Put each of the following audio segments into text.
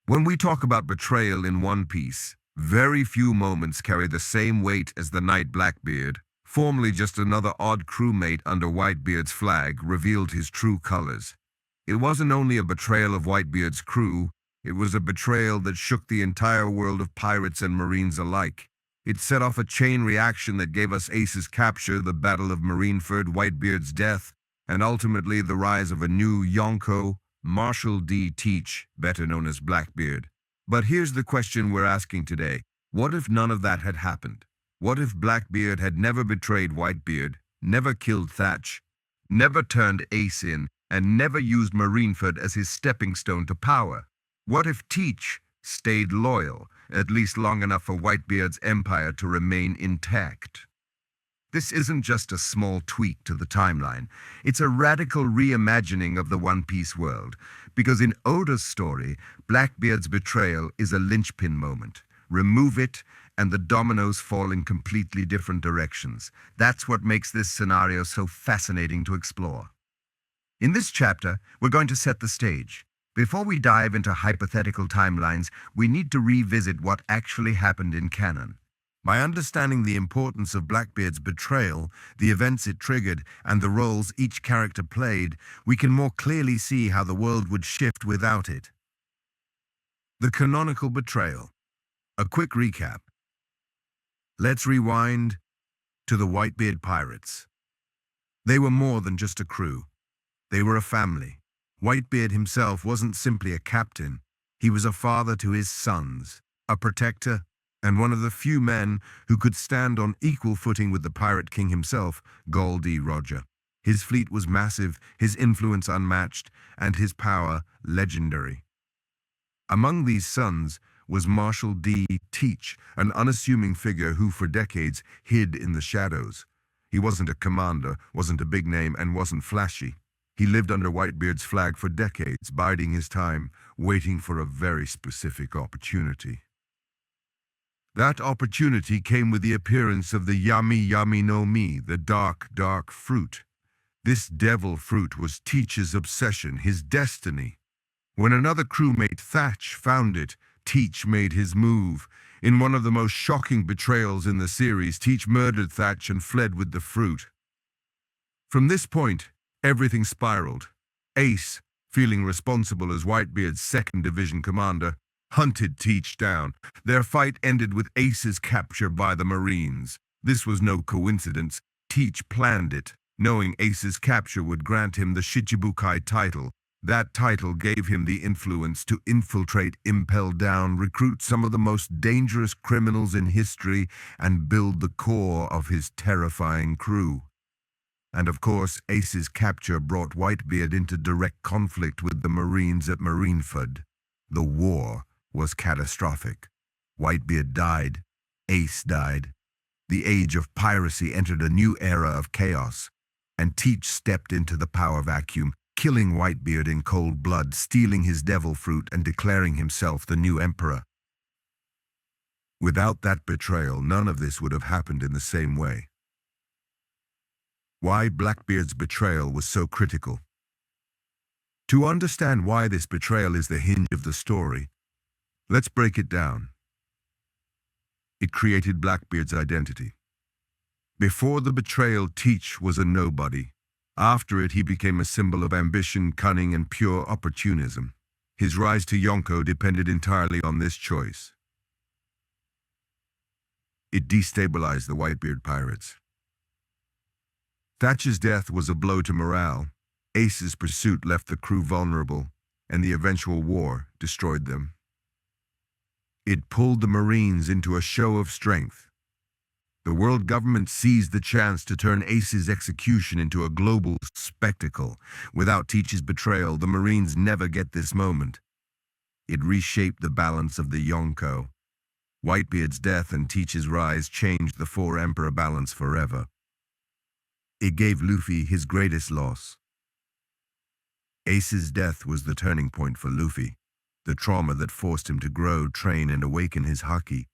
When we talk about betrayal in One Piece, very few moments carry the same weight as the night Blackbeard, formerly just another odd crewmate under Whitebeard's flag, revealed his true colors. It wasn't only a betrayal of Whitebeard's crew, it was a betrayal that shook the entire world of pirates and marines alike. It set off a chain reaction that gave us Ace's capture, the Battle of Marineford, Whitebeard's death, and ultimately the rise of a new Yonko, Marshal D. Teach, better known as Blackbeard. But here's the question we're asking today. What if none of that had happened? What if Blackbeard had never betrayed Whitebeard, never killed Thatch, never turned Ace in, and never used Marineford as his stepping stone to power? What if Teach stayed loyal, at least long enough for Whitebeard's empire to remain intact? This isn't just a small tweak to the timeline. It's a radical reimagining of the One Piece world. Because in Oda's story, Blackbeard's betrayal is a linchpin moment. Remove it, and the dominoes fall in completely different directions. That's what makes this scenario so fascinating to explore. In this chapter, we're going to set the stage. Before we dive into hypothetical timelines, we need to revisit what actually happened in canon. By understanding the importance of Blackbeard's betrayal, the events it triggered, and the roles each character played, we can more clearly see how the world would shift without it. The canonical betrayal. A quick recap. Let's rewind to the Whitebeard pirates. They were more than just a crew. They were a family. Whitebeard himself wasn't simply a captain. He was a father to his sons, a protector, and one of the few men who could stand on equal footing with the Pirate King himself, Gol D. Roger. His fleet was massive, his influence unmatched, and his power legendary. Among these sons was Marshal D. Teach, an unassuming figure who for decades hid in the shadows. He wasn't a commander, wasn't a big name, and wasn't flashy. He lived under Whitebeard's flag for decades, biding his time, waiting for a very specific opportunity. That opportunity came with the appearance of the Yami Yami no Mi, the dark, dark fruit. This devil fruit was Teach's obsession, his destiny. When another crewmate, Thatch, found it, Teach made his move. In one of the most shocking betrayals in the series, Teach murdered Thatch and fled with the fruit. From this point, everything spiraled. Ace, feeling responsible as Whitebeard's 2nd Division commander, hunted Teach down. Their fight ended with Ace's capture by the Marines. This was no coincidence. Teach planned it, knowing Ace's capture would grant him the Shichibukai title. That title gave him the influence to infiltrate, impel down, recruit some of the most dangerous criminals in history, and build the core of his terrifying crew. And of course, Ace's capture brought Whitebeard into direct conflict with the Marines at Marineford. The war was catastrophic. Whitebeard died. Ace died. The age of piracy entered a new era of chaos, and Teach stepped into the power vacuum, killing Whitebeard in cold blood, stealing his devil fruit, and declaring himself the new emperor. Without that betrayal, none of this would have happened in the same way. Why Blackbeard's betrayal was so critical. To understand why this betrayal is the hinge of the story, let's break it down. It created Blackbeard's identity. Before the betrayal, Teach was a nobody. After it, he became a symbol of ambition, cunning, and pure opportunism. His rise to Yonko depended entirely on this choice. It destabilized the Whitebeard pirates. Thatch's death was a blow to morale. Ace's pursuit left the crew vulnerable, and the eventual war destroyed them. It pulled the Marines into a show of strength. The world government seized the chance to turn Ace's execution into a global spectacle. Without Teach's betrayal, the Marines never get this moment. It reshaped the balance of the Yonko. Whitebeard's death and Teach's rise changed the Four-Emperor balance forever. It gave Luffy his greatest loss. Ace's death was the turning point for Luffy, the trauma that forced him to grow, train, and awaken his haki.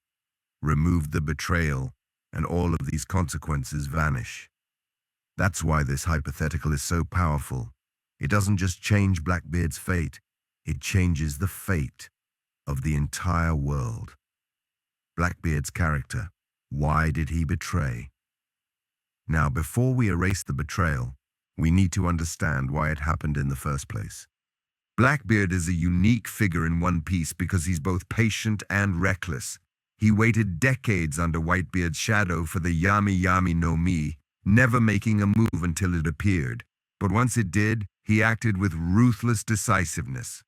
Removed the betrayal, and all of these consequences vanish. That's why this hypothetical is so powerful. It doesn't just change Blackbeard's fate, it changes the fate of the entire world. Blackbeard's character. Why did he betray? Now, before we erase the betrayal, we need to understand why it happened in the first place. Blackbeard is a unique figure in One Piece because he's both patient and reckless. He waited decades under Whitebeard's shadow for the Yami Yami no Mi, never making a move until it appeared. But once it did, he acted with ruthless decisiveness.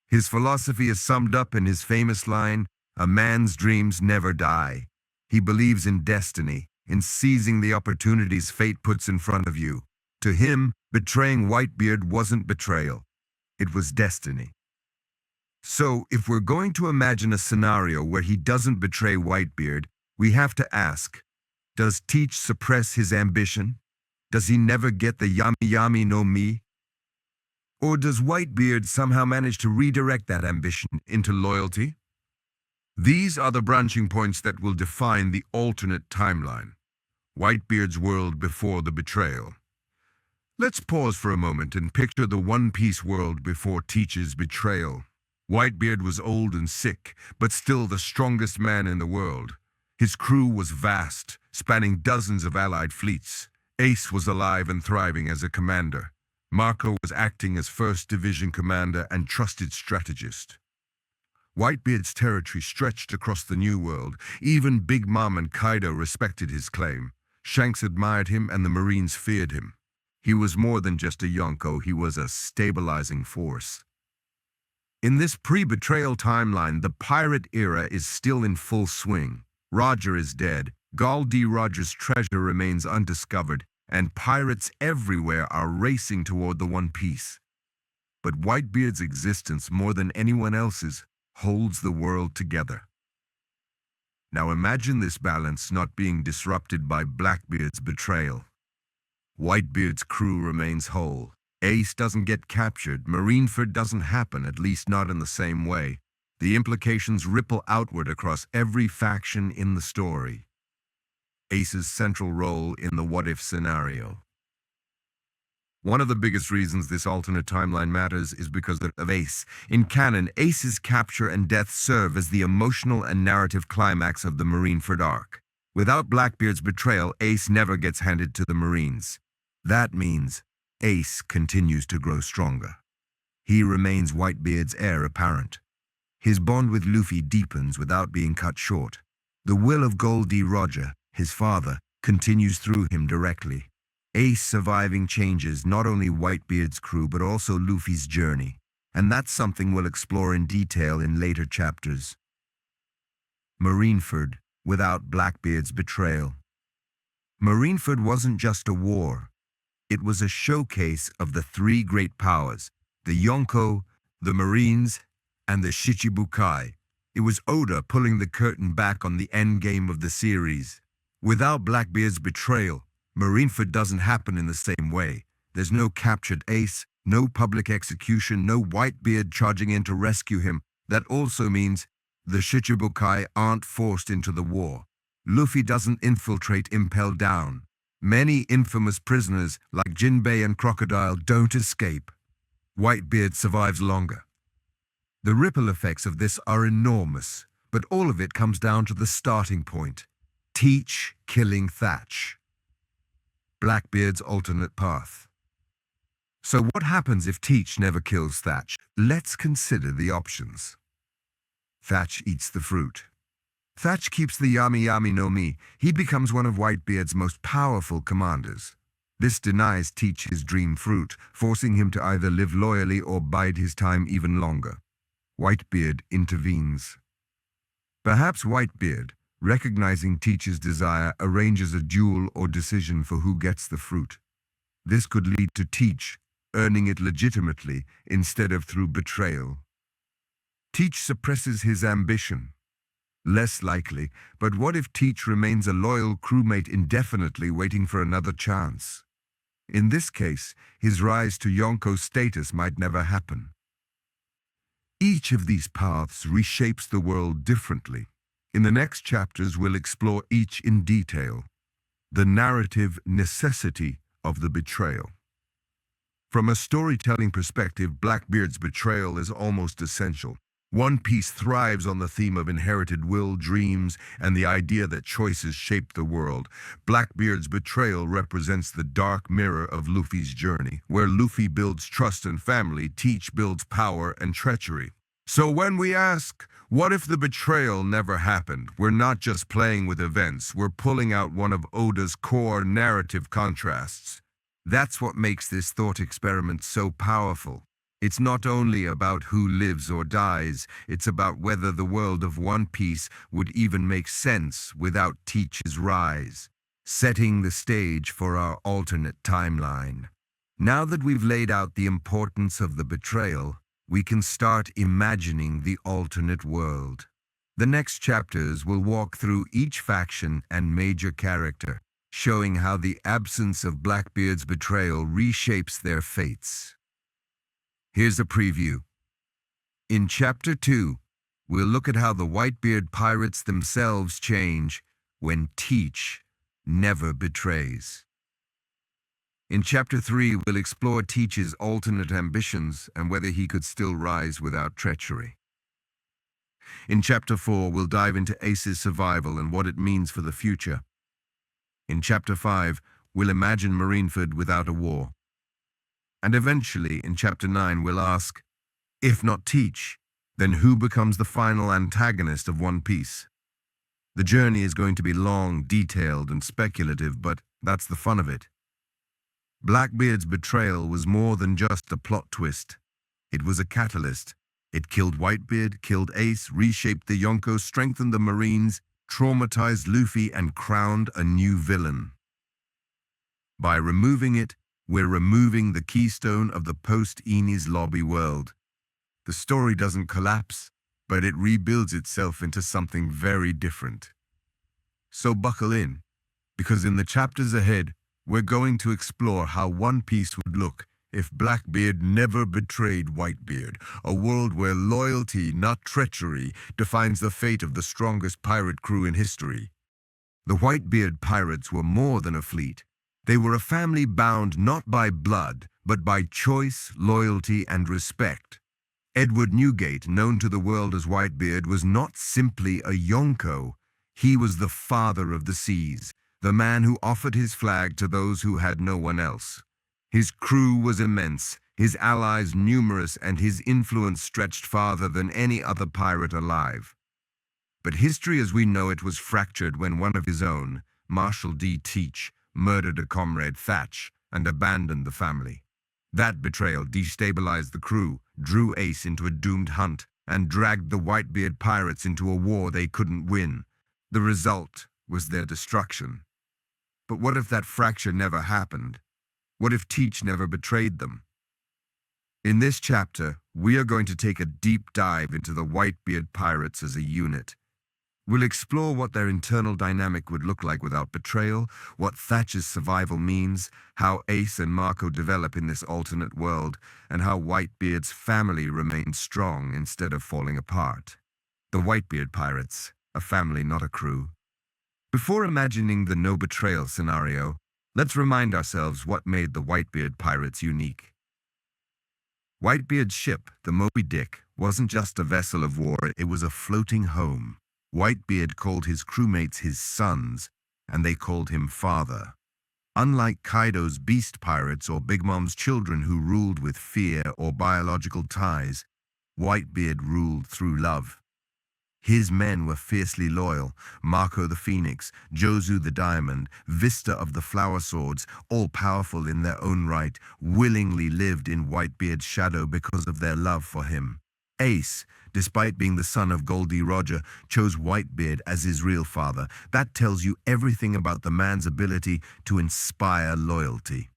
His philosophy is summed up in his famous line, "A man's dreams never die." He believes in destiny, in seizing the opportunities fate puts in front of you. To him, betraying Whitebeard wasn't betrayal. It was destiny. So, if we're going to imagine a scenario where he doesn't betray Whitebeard, we have to ask, does Teach suppress his ambition? Does he never get the Yami Yami no Mi? Or does Whitebeard somehow manage to redirect that ambition into loyalty? These are the branching points that will define the alternate timeline. Whitebeard's world before the betrayal. Let's pause for a moment and picture the One Piece world before Teach's betrayal. Whitebeard was old and sick, but still the strongest man in the world. His crew was vast, spanning dozens of allied fleets. Ace was alive and thriving as a commander. Marco was acting as 1st Division commander and trusted strategist. Whitebeard's territory stretched across the New World. Even Big Mom and Kaido respected his claim. Shanks admired him and the Marines feared him. He was more than just a Yonko, he was a stabilizing force. In this pre-betrayal timeline, the pirate era is still in full swing. Roger is dead, Gol D. Roger's treasure remains undiscovered, and pirates everywhere are racing toward the One Piece. But Whitebeard's existence, more than anyone else's, holds the world together. Now imagine this balance not being disrupted by Blackbeard's betrayal. Whitebeard's crew remains whole. Ace doesn't get captured. Marineford doesn't happen, at least not in the same way. The implications ripple outward across every faction in the story. Ace's central role in the what-if scenario. One of the biggest reasons this alternate timeline matters is because of Ace. In canon, Ace's capture and death serve as the emotional and narrative climax of the Marineford arc. Without Blackbeard's betrayal, Ace never gets handed to the Marines. That means Ace continues to grow stronger. He remains Whitebeard's heir apparent. His bond with Luffy deepens without being cut short. The will of Gol D. Roger, his father, continues through him directly. Ace surviving changes not only Whitebeard's crew but also Luffy's journey, and that's something we'll explore in detail in later chapters. Marineford, without Blackbeard's betrayal. Marineford wasn't just a war. It was a showcase of the 3 great powers, the Yonko, the Marines, and the Shichibukai. It was Oda pulling the curtain back on the endgame of the series. Without Blackbeard's betrayal, Marineford doesn't happen in the same way. There's no captured Ace, no public execution, no Whitebeard charging in to rescue him. That also means the Shichibukai aren't forced into the war. Luffy doesn't infiltrate Impel Down. Many infamous prisoners like Jinbei and Crocodile don't escape. Whitebeard survives longer. The ripple effects of this are enormous, but all of it comes down to the starting point. Teach killing Thatch. Blackbeard's alternate path. So what happens if Teach never kills Thatch? Let's consider the options. Thatch eats the fruit. Thatch keeps the Yami Yami no Mi. He becomes one of Whitebeard's most powerful commanders. This denies Teach his dream fruit, forcing him to either live loyally or bide his time even longer. Whitebeard intervenes. Perhaps Whitebeard, recognizing Teach's desire, arranges a duel or decision for who gets the fruit. This could lead to Teach earning it legitimately instead of through betrayal. Teach suppresses his ambition. Less likely, but what if Teach remains a loyal crewmate indefinitely waiting for another chance? In this case, his rise to Yonko status might never happen. Each of these paths reshapes the world differently. In the next chapters, we'll explore each in detail. The narrative necessity of the betrayal. From a storytelling perspective, Blackbeard's betrayal is almost essential. One Piece thrives on the theme of inherited will, dreams, and the idea that choices shape the world. Blackbeard's betrayal represents the dark mirror of Luffy's journey, where Luffy builds trust and family, Teach builds power and treachery. So when we ask, what if the betrayal never happened? We're not just playing with events, we're pulling out one of Oda's core narrative contrasts. That's what makes this thought experiment so powerful. It's not only about who lives or dies, it's about whether the world of One Piece would even make sense without Teach's rise, setting the stage for our alternate timeline. Now that we've laid out the importance of the betrayal, we can start imagining the alternate world. The next chapters will walk through each faction and major character, showing how the absence of Blackbeard's betrayal reshapes their fates. Here's a preview. In Chapter 2, we'll look at how the Whitebeard pirates themselves change when Teach never betrays. In Chapter 3, we'll explore Teach's alternate ambitions and whether he could still rise without treachery. In Chapter 4, we'll dive into Ace's survival and what it means for the future. In Chapter 5, we'll imagine Marineford without a war. And eventually, in Chapter 9, we'll ask, if not Teach, then who becomes the final antagonist of One Piece? The journey is going to be long, detailed, and speculative, but that's the fun of it. Blackbeard's betrayal was more than just a plot twist. It was a catalyst. It killed Whitebeard, killed Ace, reshaped the Yonko, strengthened the Marines, traumatized Luffy, and crowned a new villain. By removing it, we're removing the keystone of the post-Enies lobby world. The story doesn't collapse, but it rebuilds itself into something very different. So buckle in, because in the chapters ahead, we're going to explore how One Piece would look if Blackbeard never betrayed Whitebeard, a world where loyalty, not treachery, defines the fate of the strongest pirate crew in history. The Whitebeard pirates were more than a fleet. They were a family bound not by blood, but by choice, loyalty, and respect. Edward Newgate, known to the world as Whitebeard, was not simply a Yonko. He was the father of the seas, the man who offered his flag to those who had no one else. His crew was immense, his allies numerous, and his influence stretched farther than any other pirate alive. But history as we know it was fractured when one of his own, Marshal D. Teach, murdered a comrade, Thatch, and abandoned the family. That betrayal destabilized the crew, drew Ace into a doomed hunt, and dragged the Whitebeard pirates into a war they couldn't win. The result was their destruction. But what if that fracture never happened? What if Teach never betrayed them? In this chapter, we are going to take a deep dive into the Whitebeard pirates as a unit. We'll explore what their internal dynamic would look like without betrayal, what Thatch's survival means, how Ace and Marco develop in this alternate world, and how Whitebeard's family remains strong instead of falling apart. The Whitebeard pirates, a family, not a crew. Before imagining the no betrayal scenario, let's remind ourselves what made the Whitebeard pirates unique. Whitebeard's ship, the Moby Dick, wasn't just a vessel of war, it was a floating home. Whitebeard called his crewmates his sons, and they called him father. Unlike Kaido's beast pirates or Big Mom's children who ruled with fear or biological ties, Whitebeard ruled through love. His men were fiercely loyal, Marco the Phoenix, Jozu the Diamond, Vista of the Flower Swords, all powerful in their own right, willingly lived in Whitebeard's shadow because of their love for him. Ace, despite being the son of Goldie Roger, chose Whitebeard as his real father. That tells you everything about the man's ability to inspire loyalty.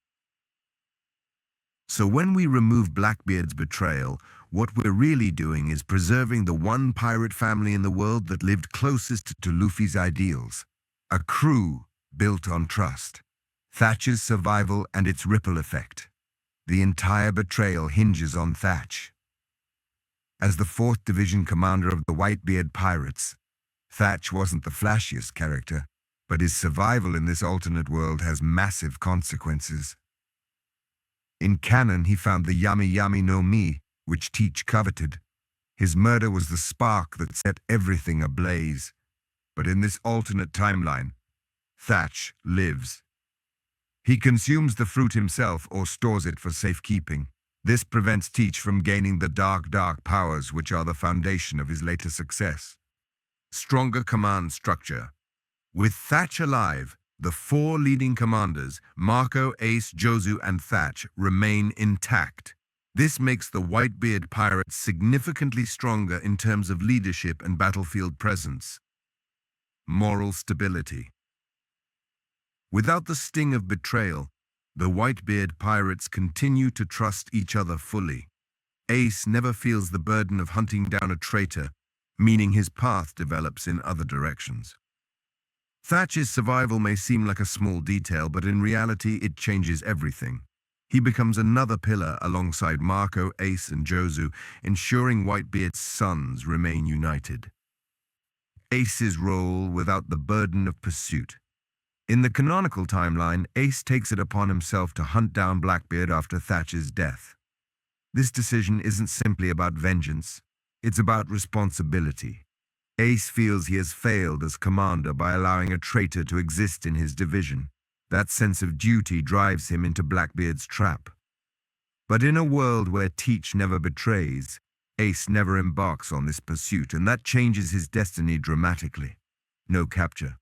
So when we remove Blackbeard's betrayal, what we're really doing is preserving the one pirate family in the world that lived closest to Luffy's ideals. A crew built on trust. Thatch's survival and its ripple effect. The entire betrayal hinges on Thatch. As the 4th Division commander of the Whitebeard pirates, Thatch wasn't the flashiest character, but his survival in this alternate world has massive consequences. In canon, he found the Yami Yami no Mi, which Teach coveted. His murder was the spark that set everything ablaze. But in this alternate timeline, Thatch lives. He consumes the fruit himself or stores it for safekeeping. This prevents Teach from gaining the dark powers which are the foundation of his later success. Stronger command structure. With Thatch alive, the four leading commanders, Marco, Ace, Jozu, and Thatch, remain intact. This makes the Whitebeard pirates significantly stronger in terms of leadership and battlefield presence. Moral stability. Without the sting of betrayal, the Whitebeard pirates continue to trust each other fully. Ace never feels the burden of hunting down a traitor, meaning his path develops in other directions. Thatch's survival may seem like a small detail, but in reality it changes everything. He becomes another pillar alongside Marco, Ace, and Jozu, ensuring Whitebeard's sons remain united. Ace's role without the burden of pursuit. In the canonical timeline, Ace takes it upon himself to hunt down Blackbeard after Thatch's death. This decision isn't simply about vengeance, it's about responsibility. Ace feels he has failed as commander by allowing a traitor to exist in his division. That sense of duty drives him into Blackbeard's trap. But in a world where Teach never betrays, Ace never embarks on this pursuit, and that changes his destiny dramatically. No capture.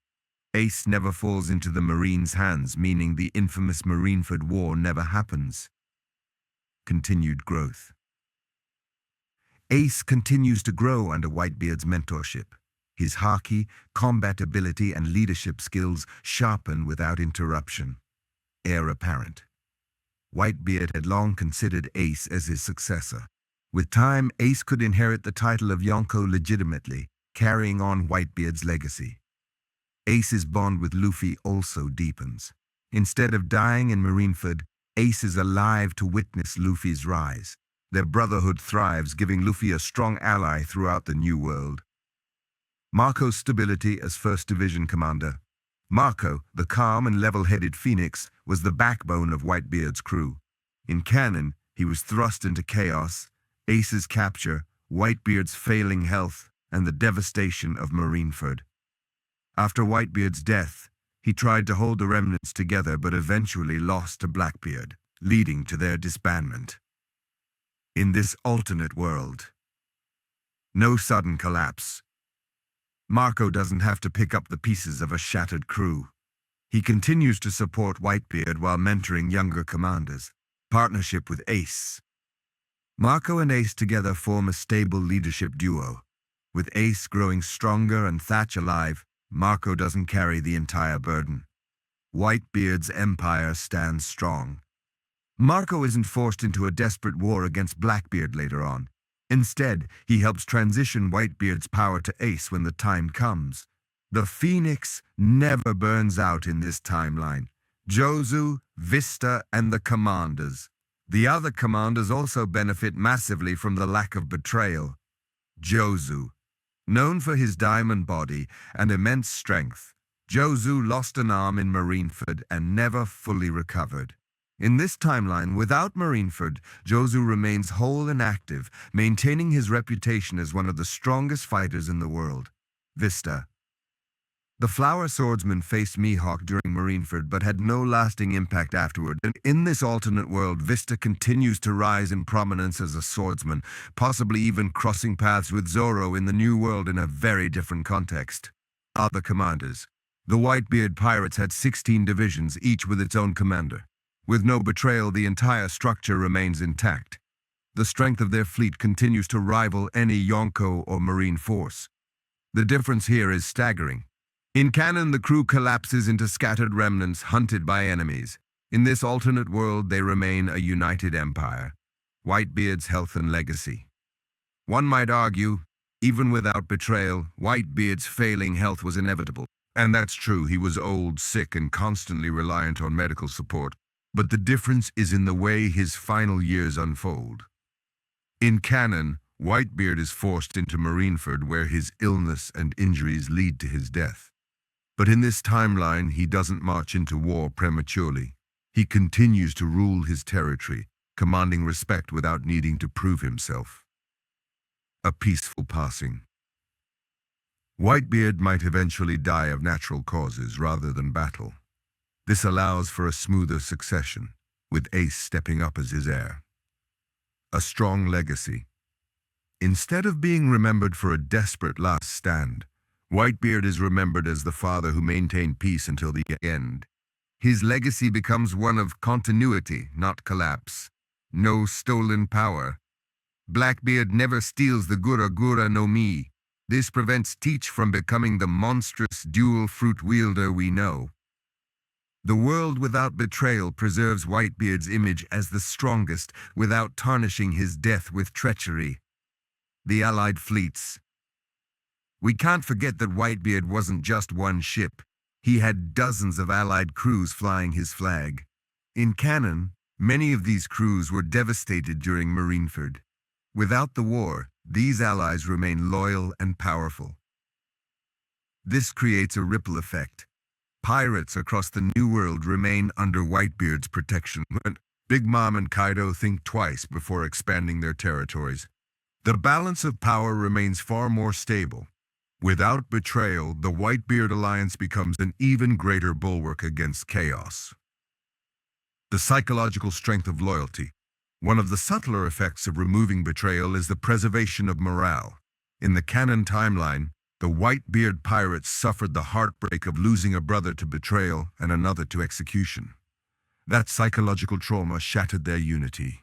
Ace never falls into the Marines' hands, meaning the infamous Marineford War never happens. Continued growth. Ace continues to grow under Whitebeard's mentorship. His haki, combat ability, and leadership skills sharpen without interruption. Heir apparent. Whitebeard had long considered Ace as his successor. With time, Ace could inherit the title of Yonko legitimately, carrying on Whitebeard's legacy. Ace's bond with Luffy also deepens. Instead of dying in Marineford, Ace is alive to witness Luffy's rise. Their brotherhood thrives, giving Luffy a strong ally throughout the New World. Marco's stability as 1st Division commander. Marco, the calm and level-headed Phoenix, was the backbone of Whitebeard's crew. In canon, he was thrust into chaos, Ace's capture, Whitebeard's failing health, and the devastation of Marineford. After Whitebeard's death, he tried to hold the remnants together but eventually lost to Blackbeard, leading to their disbandment. In this alternate world, no sudden collapse. Marco doesn't have to pick up the pieces of a shattered crew. He continues to support Whitebeard while mentoring younger commanders. Partnership with Ace. Marco and Ace together form a stable leadership duo. With Ace growing stronger and Thatch alive, Marco doesn't carry the entire burden. Whitebeard's empire stands strong. Marco isn't forced into a desperate war against Blackbeard later on. Instead, he helps transition Whitebeard's power to Ace when the time comes. The Phoenix never burns out in this timeline. Jozu, Vista, and the commanders. The other commanders also benefit massively from the lack of betrayal. Jozu. Known for his diamond body and immense strength, Jozu lost an arm in Marineford and never fully recovered. In this timeline, without Marineford, Jozu remains whole and active, maintaining his reputation as one of the strongest fighters in the world. Vista. The Flower Swordsman faced Mihawk during Marineford but had no lasting impact afterward. And in this alternate world, Vista continues to rise in prominence as a swordsman, possibly even crossing paths with Zoro in the New World in a very different context. Other commanders. The Whitebeard pirates had 16 divisions, each with its own commander. With no betrayal, the entire structure remains intact. The strength of their fleet continues to rival any Yonko or Marine force. The difference here is staggering. In canon, the crew collapses into scattered remnants hunted by enemies. In this alternate world, they remain a united empire. Whitebeard's health and legacy. One might argue, even without betrayal, Whitebeard's failing health was inevitable. And that's true, he was old, sick, and constantly reliant on medical support. But the difference is in the way his final years unfold. In canon, Whitebeard is forced into Marineford where his illness and injuries lead to his death. But in this timeline, he doesn't march into war prematurely. He continues to rule his territory, commanding respect without needing to prove himself. a peaceful passing. Whitebeard might eventually die of natural causes rather than battle. This allows for a smoother succession, with Ace stepping up as his heir. A strong legacy. Instead of being remembered for a desperate last stand, Whitebeard is remembered as the father who maintained peace until the end. His legacy becomes one of continuity, not collapse. No stolen power. Blackbeard never steals the Gura Gura no Mi. This prevents Teach from becoming the monstrous dual-fruit wielder we know. The world without betrayal preserves Whitebeard's image as the strongest without tarnishing his death with treachery. The Allied fleets. We can't forget that Whitebeard wasn't just one ship. He had dozens of Allied crews flying his flag. In canon, many of these crews were devastated during Marineford. Without the war, these allies remain loyal and powerful. This creates a ripple effect. Pirates across the New World remain under Whitebeard's protection. Big Mom and Kaido think twice before expanding their territories. The balance of power remains far more stable. Without betrayal, the Whitebeard alliance becomes an even greater bulwark against chaos. The psychological strength of loyalty. One of the subtler effects of removing betrayal is the preservation of morale. In the canon timeline, the Whitebeard pirates suffered the heartbreak of losing a brother to betrayal and another to execution. That psychological trauma shattered their unity.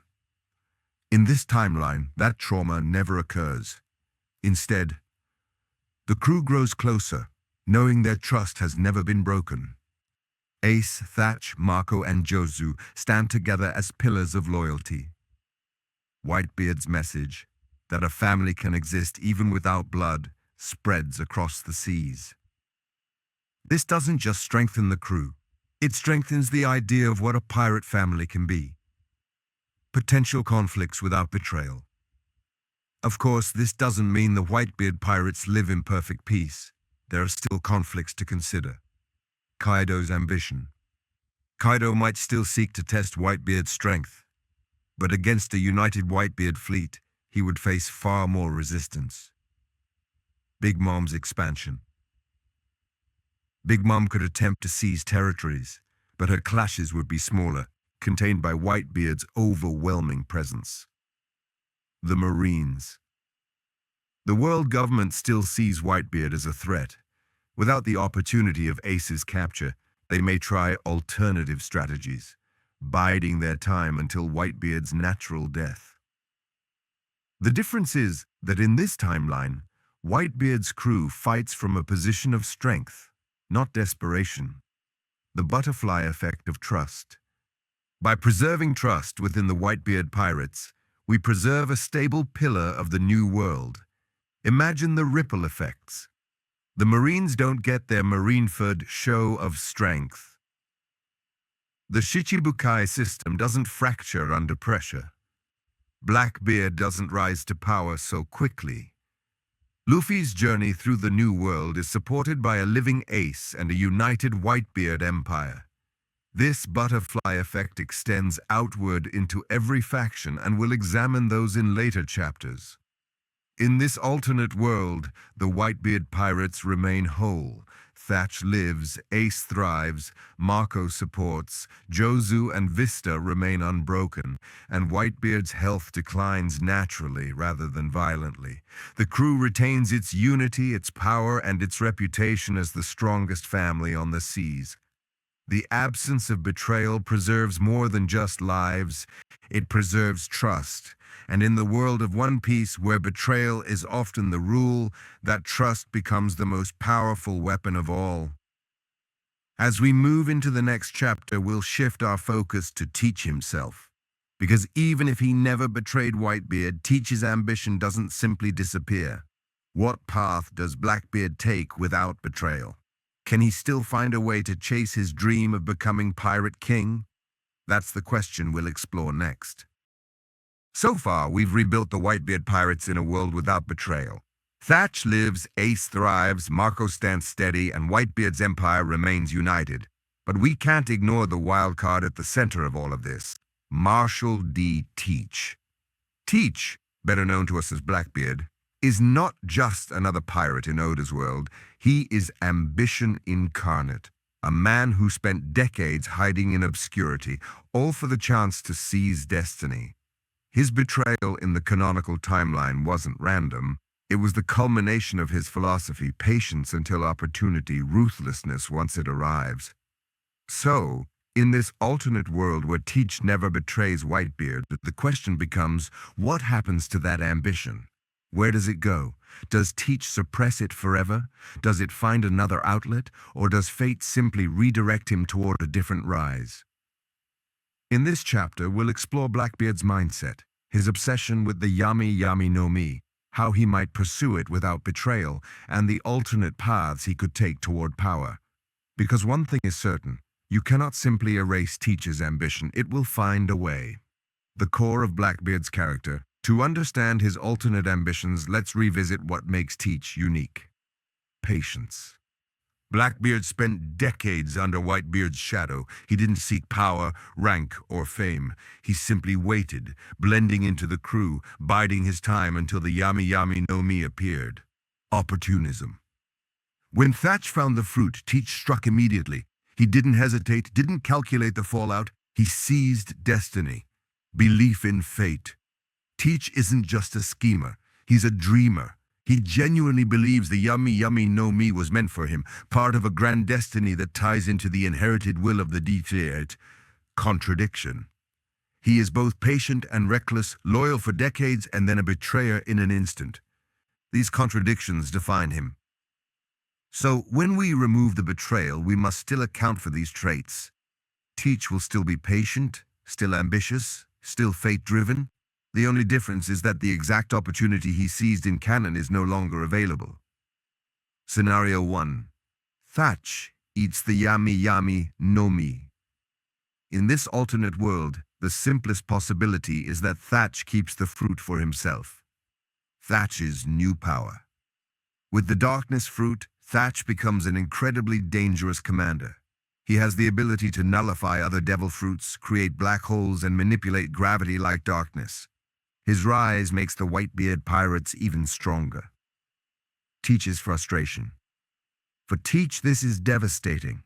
In this timeline, that trauma never occurs. Instead, the crew grows closer, knowing their trust has never been broken. Ace, Thatch, Mako, and Jozu stand together as pillars of loyalty. Whitebeard's message, that a family can exist even without blood, spreads across the seas. This doesn't just strengthen the crew, it strengthens the idea of what a pirate family can be. Potential conflicts without betrayal. Of course, this doesn't mean the Whitebeard pirates live in perfect peace. There are still conflicts to consider. Kaido's ambition. Kaido might still seek to test Whitebeard's strength, but against a united Whitebeard fleet, he would face far more resistance. Big Mom's expansion. Big Mom could attempt to seize territories, but her clashes would be smaller, contained by Whitebeard's overwhelming presence. The Marines. The world government still sees Whitebeard as a threat. Without the opportunity of Ace's capture, they may try alternative strategies, biding their time until Whitebeard's natural death. The difference is that in this timeline, Whitebeard's crew fights from a position of strength, not desperation. The butterfly effect of trust. By preserving trust within the Whitebeard pirates, we preserve a stable pillar of the new world. Imagine the ripple effects. The Marines don't get their Marineford show of strength. The Shichibukai system doesn't fracture under pressure. Blackbeard doesn't rise to power so quickly. Luffy's journey through the new world is supported by a living Ace and a united Whitebeard empire. This butterfly effect extends outward into every faction, and we'll examine those in later chapters. In this alternate world, the Whitebeard pirates remain whole. Thatch lives, Ace thrives, Mako supports, Jozu and Vista remain unbroken, and Whitebeard's health declines naturally rather than violently. The crew retains its unity, its power, and its reputation as the strongest family on the seas. The absence of betrayal preserves more than just lives, it preserves trust. And in the world of One Piece, where betrayal is often the rule, that trust becomes the most powerful weapon of all. As we move into the next chapter, we'll shift our focus to Teach himself. Because even if he never betrayed Whitebeard, Teach's ambition doesn't simply disappear. What path does Blackbeard take without betrayal? Can he still find a way to chase his dream of becoming Pirate King? That's the question we'll explore next. So far, we've rebuilt the Whitebeard pirates in a world without betrayal. Thatch lives, Ace thrives, Mako stands steady, and Whitebeard's empire remains united. But we can't ignore the wild card at the center of all of this. Marshal D. Teach. Teach, better known to us as Blackbeard, is not just another pirate in Oda's world. He is ambition incarnate, a man who spent decades hiding in obscurity, all for the chance to seize destiny. His betrayal in the canonical timeline wasn't random. It was the culmination of his philosophy: patience until opportunity, ruthlessness once it arrives. So, in this alternate world where Teach never betrays Whitebeard, the question becomes, what happens to that ambition? Where does it go? Does Teach suppress it forever? Does it find another outlet? Or does fate simply redirect him toward a different rise? In this chapter, we'll explore Blackbeard's mindset, his obsession with the Yami Yami no Mi, how he might pursue it without betrayal, and the alternate paths he could take toward power. Because one thing is certain: you cannot simply erase Teach's ambition. It will find a way. The core of Blackbeard's character. To understand his alternate ambitions, let's revisit what makes Teach unique. Patience. Blackbeard spent decades under Whitebeard's shadow. He didn't seek power, rank, or fame. He simply waited, blending into the crew, biding his time until the Yami Yami no Mi appeared. Opportunism. When Thatch found the fruit, Teach struck immediately. He didn't hesitate, didn't calculate the fallout. He seized destiny. Belief in fate. Teach isn't just a schemer. He's a dreamer. He genuinely believes the Yami Yami no Mi was meant for him, part of a grand destiny that ties into the inherited will of the Detailed. Contradiction. He is both patient and reckless, loyal for decades and then a betrayer in an instant. These contradictions define him. So, when we remove the betrayal, we must still account for these traits. Teach will still be patient, still ambitious, still fate-driven. The only difference is that the exact opportunity he seized in canon is no longer available. Scenario 1. Thatch eats the Yami Yami no Mi. In this alternate world, the simplest possibility is that Thatch keeps the fruit for himself. Thatch's new power. With the darkness fruit, Thatch becomes an incredibly dangerous commander. He has the ability to nullify other devil fruits, create black holes, and manipulate gravity like darkness. His rise makes the Whitebeard pirates even stronger. Teach's frustration. For Teach, this is devastating.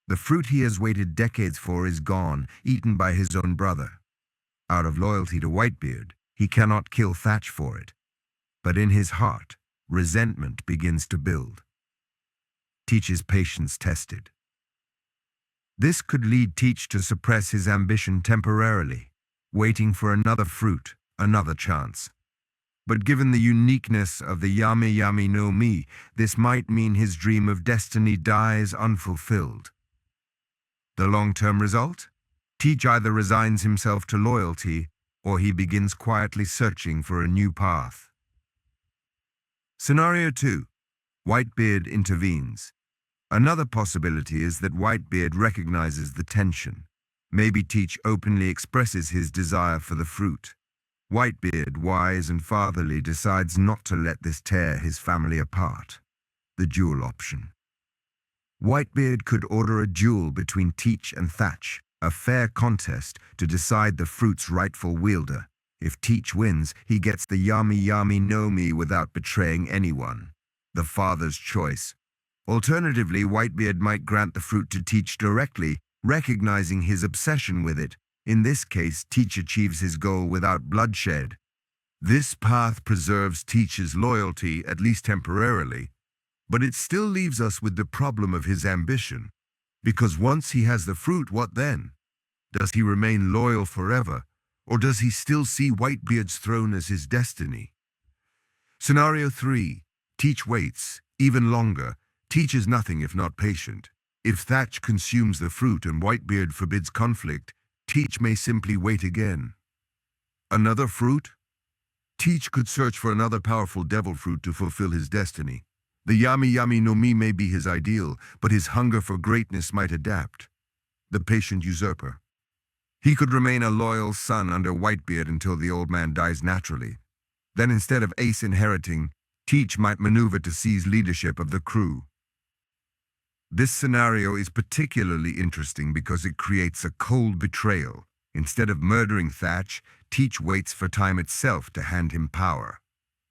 The fruit he has waited decades for is gone, eaten by his own brother. Out of loyalty to Whitebeard, he cannot kill Thatch for it. But in his heart, resentment begins to build. Teach's patience tested. This could lead Teach to suppress his ambition temporarily, waiting for another fruit, another chance. But given the uniqueness of the Yami Yami no Mi, this might mean his dream of destiny dies unfulfilled. The long-term result? Teach either resigns himself to loyalty, or he begins quietly searching for a new path. Scenario 2. Whitebeard intervenes. Another possibility is that Whitebeard recognizes the tension. Maybe Teach openly expresses his desire for the fruit. Whitebeard, wise and fatherly, decides not to let this tear his family apart. The duel option. Whitebeard could order a duel between Teach and Thatch, a fair contest to decide the fruit's rightful wielder. If Teach wins, he gets the Yami Yami no Mi without betraying anyone. The father's choice. Alternatively, Whitebeard might grant the fruit to Teach directly, recognizing his obsession with it. In this case, Teach achieves his goal without bloodshed. This path preserves Teach's loyalty, at least temporarily, but it still leaves us with the problem of his ambition. Because once he has the fruit, what then? Does he remain loyal forever, or does he still see Whitebeard's throne as his destiny? Scenario 3. Teach waits, even longer. Teach is nothing if not patient. If Thatch consumes the fruit and Whitebeard forbids conflict, Teach may simply wait again. Another fruit? Teach could search for another powerful devil fruit to fulfill his destiny. The Yami Yami no Mi may be his ideal, but his hunger for greatness might adapt. The patient usurper. He could remain a loyal son under Whitebeard until the old man dies naturally. Then instead of Ace inheriting, Teach might maneuver to seize leadership of the crew. This scenario is particularly interesting because it creates a cold betrayal. Instead of murdering Thatch, Teach waits for time itself to hand him power.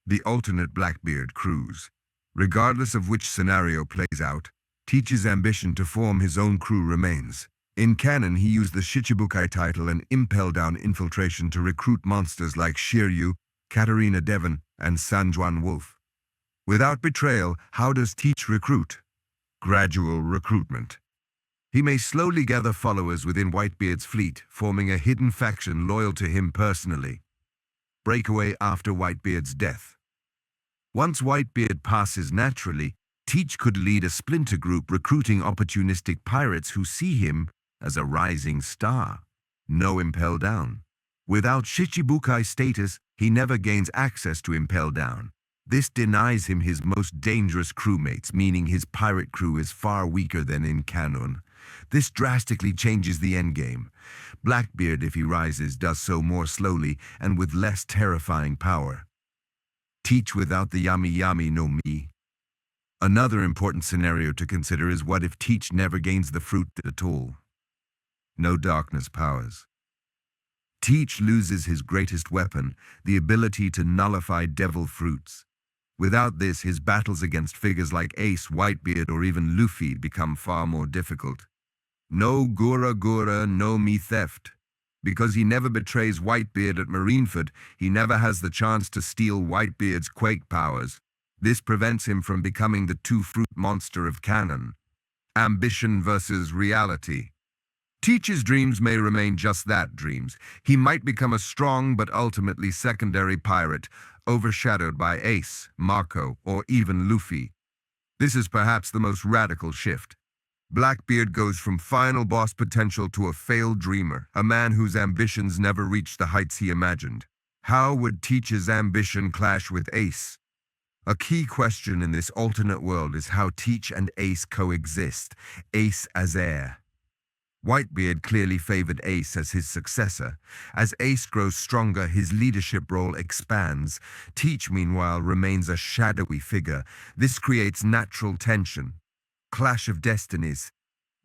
the alternate Blackbeard crews. Regardless of which scenario plays out, Teach's ambition to form his own crew remains. In canon, he used the Shichibukai title and Impel Down infiltration to recruit monsters like Shiryu, Katarina Devon, and San Juan Wolf. Without betrayal, how does Teach recruit? Gradual recruitment. He may slowly gather followers within Whitebeard's fleet, forming a hidden faction loyal to him personally. Breakaway after Whitebeard's death. Once Whitebeard passes naturally, Teach could lead a splinter group recruiting opportunistic pirates who see him as a rising star. No Impel Down. Without Shichibukai status, he never gains access to Impel Down. This denies him his most dangerous crewmates, meaning his pirate crew is far weaker than in canon. This drastically changes the endgame. Blackbeard, if he rises, does so more slowly and with less terrifying power. Teach without the Yami Yami no Mi. Another important scenario to consider is what if Teach never gains the fruit at all? No darkness powers. Teach loses his greatest weapon, the ability to nullify devil fruits. Without this, his battles against figures like Ace, Whitebeard, or even Luffy become far more difficult. No Gura Gura, no Mi theft. Because he never betrays Whitebeard at Marineford, he never has the chance to steal Whitebeard's quake powers. This prevents him from becoming the two-fruit monster of canon. Ambition versus reality. Teach's dreams may remain just that, dreams. He might become a strong but ultimately secondary pirate, overshadowed by Ace, Marco, or even Luffy. This is perhaps the most radical shift. Blackbeard goes from final boss potential to a failed dreamer, a man whose ambitions never reached the heights he imagined. How would Teach's ambition clash with Ace? A key question in this alternate world is how Teach and Ace coexist, Ace as heir. Whitebeard clearly favored Ace as his successor. As Ace grows stronger, his leadership role expands. Teach, meanwhile, remains a shadowy figure. This creates natural tension. Clash of destinies.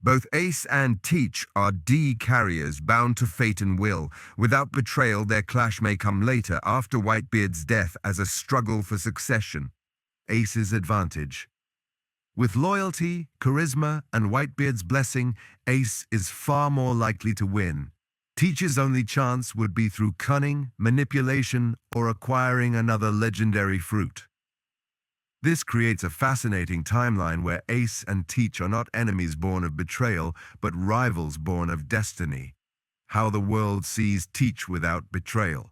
Both Ace and Teach are D-carriers bound to fate and will. Without betrayal, their clash may come later, after Whitebeard's death, as a struggle for succession. Ace's advantage. With loyalty, charisma, and Whitebeard's blessing, Ace is far more likely to win. Teach's only chance would be through cunning, manipulation, or acquiring another legendary fruit. This creates a fascinating timeline where Ace and Teach are not enemies born of betrayal, but rivals born of destiny. How the world sees Teach without betrayal.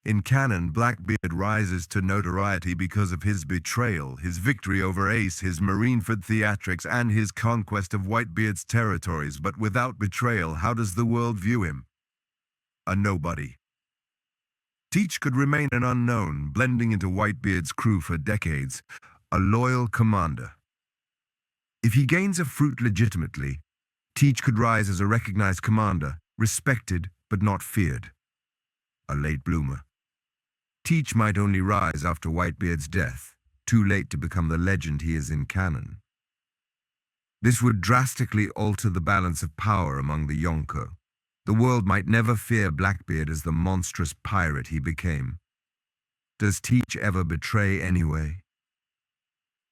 In canon, Blackbeard rises to notoriety because of his betrayal, his victory over Ace, his Marineford theatrics, and his conquest of Whitebeard's territories. But without betrayal, how does the world view him? A nobody. Teach could remain an unknown, blending into Whitebeard's crew for decades, a loyal commander. If he gains a fruit legitimately, Teach could rise as a recognized commander, respected but not feared. A late bloomer. Teach might only rise after Whitebeard's death, too late to become the legend he is in canon. This would drastically alter the balance of power among the Yonko. The world might never fear Blackbeard as the monstrous pirate he became. Does Teach ever betray anyway?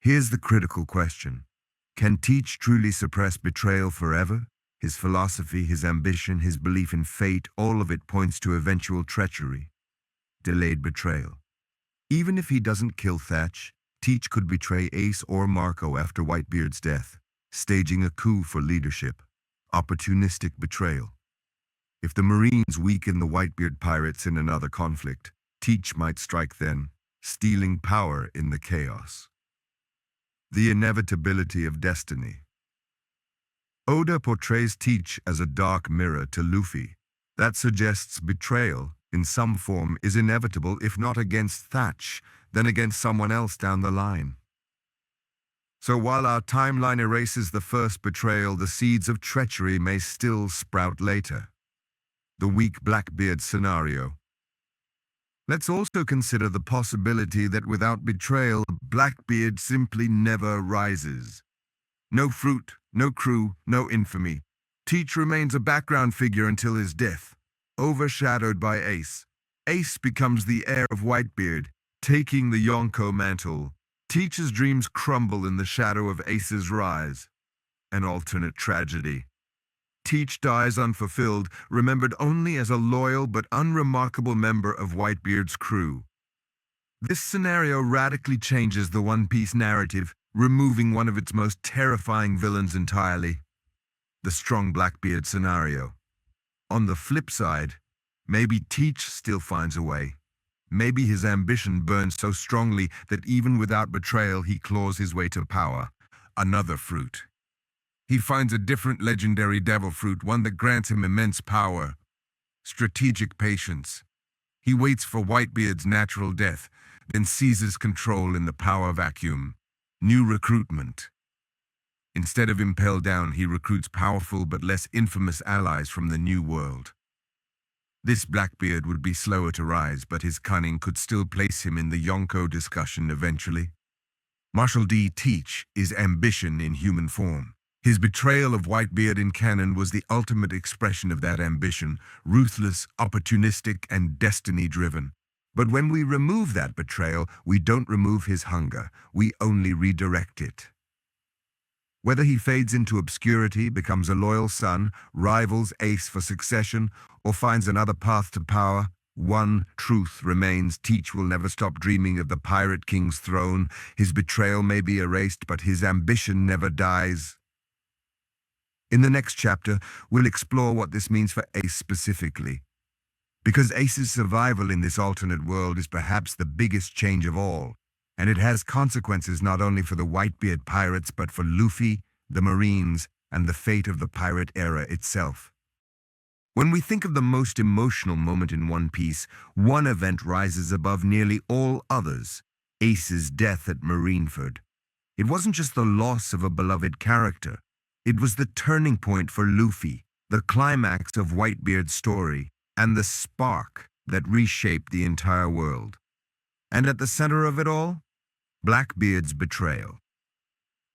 Here's the critical question. Can Teach truly suppress betrayal forever? His philosophy, his ambition, his belief in fate, all of it points to eventual treachery. Delayed betrayal. Even if he doesn't kill Thatch, Teach could betray Ace or Marco after Whitebeard's death, staging a coup for leadership. Opportunistic betrayal. If the Marines weaken the Whitebeard pirates in another conflict, Teach might strike then, stealing power in the chaos. The inevitability of destiny. Oda portrays Teach as a dark mirror to Luffy. That suggests betrayal, in some form, is inevitable, if not against Thatch, then against someone else down the line. So while our timeline erases the first betrayal, the seeds of treachery may still sprout later. The weak Blackbeard scenario. Let's also consider the possibility that without betrayal, Blackbeard simply never rises. No fruit, no crew, no infamy. Teach remains a background figure until his death, overshadowed by Ace. Ace becomes the heir of Whitebeard. Taking the Yonko mantle, Teach's dreams crumble in the shadow of Ace's rise. An alternate tragedy. Teach dies unfulfilled, remembered only as a loyal but unremarkable member of Whitebeard's crew. This scenario radically changes the One Piece narrative, removing one of its most terrifying villains entirely. The strong Blackbeard scenario. On the flip side, maybe Teach still finds a way. Maybe his ambition burns so strongly that even without betrayal he claws his way to power. Another fruit. He finds a different legendary devil fruit, one that grants him immense power. Strategic patience. He waits for Whitebeard's natural death, then seizes control in the power vacuum. New recruitment. Instead of impel down, he recruits powerful but less infamous allies from the New World. This Blackbeard would be slower to rise, but his cunning could still place him in the Yonko discussion eventually. Marshal D. Teach is ambition in human form. His betrayal of Whitebeard in canon was the ultimate expression of that ambition, ruthless, opportunistic, and destiny-driven. But when we remove that betrayal, we don't remove his hunger, we only redirect it. Whether he fades into obscurity, becomes a loyal son, rivals Ace for succession, or finds another path to power, one truth remains: Teach will never stop dreaming of the Pirate King's throne. His betrayal may be erased, but his ambition never dies. In the next chapter, we'll explore what this means for Ace specifically. Because Ace's survival in this alternate world is perhaps the biggest change of all, and it has consequences not only for the Whitebeard pirates but for Luffy, the Marines, and the fate of the pirate era itself. When we think of the most emotional moment in One Piece, one event rises above nearly all others: Ace's death at Marineford. It wasn't just the loss of a beloved character. It was the turning point for Luffy, the climax of Whitebeard's story, and the spark that reshaped the entire world. And at the center of it all, Blackbeard's betrayal.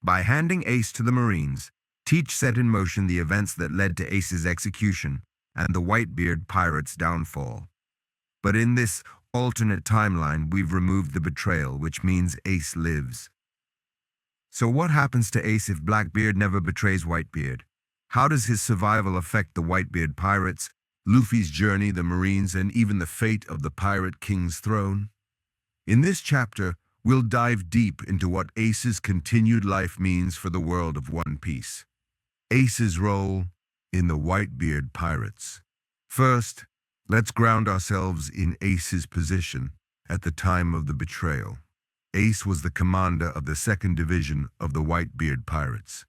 By handing Ace to the Marines, Teach set in motion the events that led to Ace's execution and the Whitebeard pirates' downfall. But in this alternate timeline, we've removed the betrayal, which means Ace lives. So what happens to Ace if Blackbeard never betrays Whitebeard? How does his survival affect the Whitebeard pirates, Luffy's journey, the Marines, and even the fate of the Pirate King's throne? In this chapter, we'll dive deep into what Ace's continued life means for the world of One Piece. Ace's role in the Whitebeard pirates. First, let's ground ourselves in Ace's position at the time of the betrayal. Ace was the commander of the 2nd Division of the Whitebeard pirates.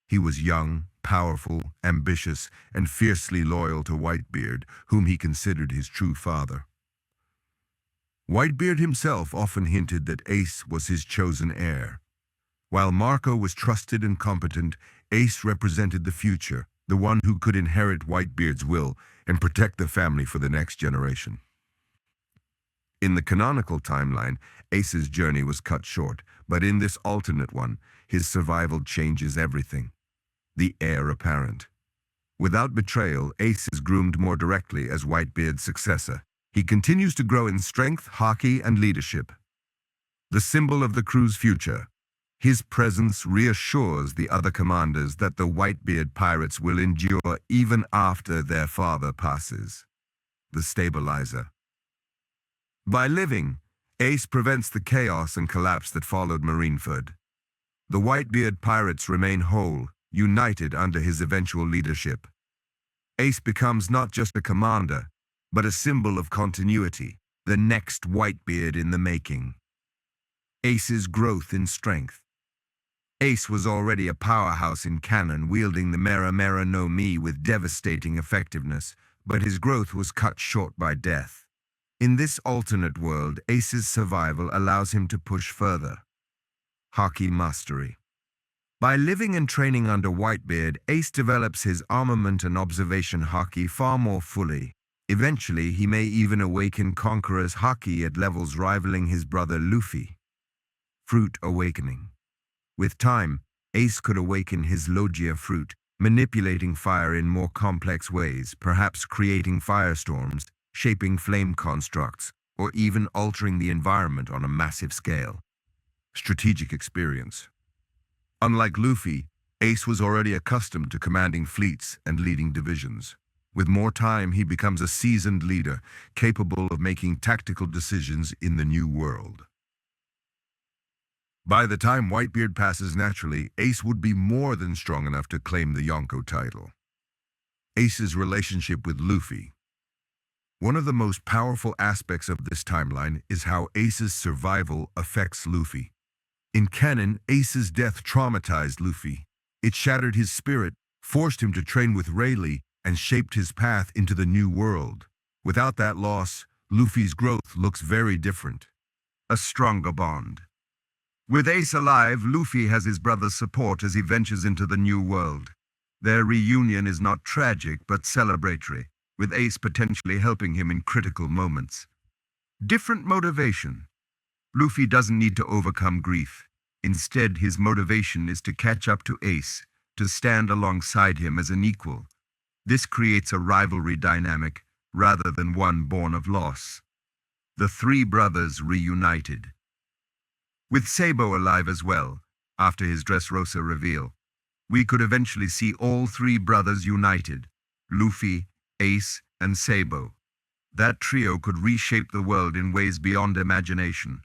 He was young, powerful, ambitious, and fiercely loyal to Whitebeard, whom he considered his true father. Whitebeard himself often hinted that Ace was his chosen heir. While Marco was trusted and competent, Ace represented the future, the one who could inherit Whitebeard's will and protect the family for the next generation. In the canonical timeline, Ace's journey was cut short, but in this alternate one, his survival changes everything. The heir apparent. Without betrayal, Ace is groomed more directly as Whitebeard's successor. He continues to grow in strength, haki, and leadership. The symbol of the crew's future. His presence reassures the other commanders that the Whitebeard pirates will endure even after their father passes. The stabilizer. By living, Ace prevents the chaos and collapse that followed Marineford. The Whitebeard pirates remain whole, united under his eventual leadership. Ace becomes not just a commander, but a symbol of continuity, the next Whitebeard in the making. Ace's growth in strength. Ace was already a powerhouse in canon, wielding the Mera Mera no Mi with devastating effectiveness, but his growth was cut short by death. In this alternate world, Ace's survival allows him to push further. Haki mastery. By living and training under Whitebeard, Ace develops his armament and observation haki far more fully. Eventually, he may even awaken Conqueror's haki at levels rivaling his brother Luffy. Fruit awakening. With time, Ace could awaken his Logia fruit, manipulating fire in more complex ways, perhaps creating firestorms, shaping flame constructs, or even altering the environment on a massive scale. Strategic experience. Unlike Luffy, Ace was already accustomed to commanding fleets and leading divisions. With more time, he becomes a seasoned leader, capable of making tactical decisions in the new world. By the time Whitebeard passes naturally, Ace would be more than strong enough to claim the Yonko title. Ace's relationship with Luffy. One of the most powerful aspects of this timeline is how Ace's survival affects Luffy. In canon, Ace's death traumatized Luffy. It shattered his spirit, forced him to train with Rayleigh, and shaped his path into the new world. Without that loss, Luffy's growth looks very different. A stronger bond. With Ace alive, Luffy has his brother's support as he ventures into the new world. Their reunion is not tragic, but celebratory, with Ace potentially helping him in critical moments. Different motivation. Luffy doesn't need to overcome grief. Instead, his motivation is to catch up to Ace, to stand alongside him as an equal. This creates a rivalry dynamic, rather than one born of loss. The three brothers reunited. With Sabo alive as well, after his Dressrosa reveal, we could eventually see all three brothers united, Luffy, Ace, and Sabo. That trio could reshape the world in ways beyond imagination.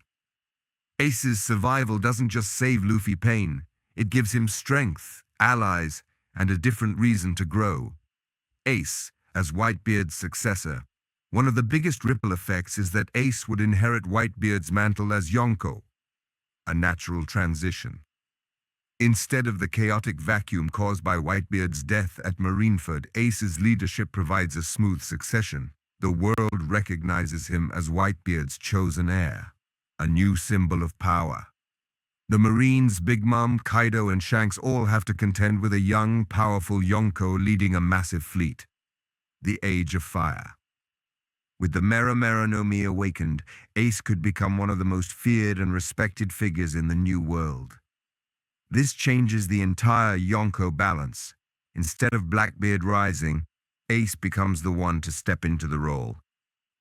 Ace's survival doesn't just save Luffy pain, it gives him strength, allies, and a different reason to grow. Ace, as Whitebeard's successor, one of the biggest ripple effects is that Ace would inherit Whitebeard's mantle as Yonko, a natural transition. Instead of the chaotic vacuum caused by Whitebeard's death at Marineford, Ace's leadership provides a smooth succession. The world recognizes him as Whitebeard's chosen heir, a new symbol of power. The Marines, Big Mom, Kaido, and Shanks all have to contend with a young, powerful Yonko leading a massive fleet. The Age of Fire. With the Mera Mera no Mi awakened, Ace could become one of the most feared and respected figures in the new world. This changes the entire Yonko balance. Instead of Blackbeard rising, Ace becomes the one to step into the role.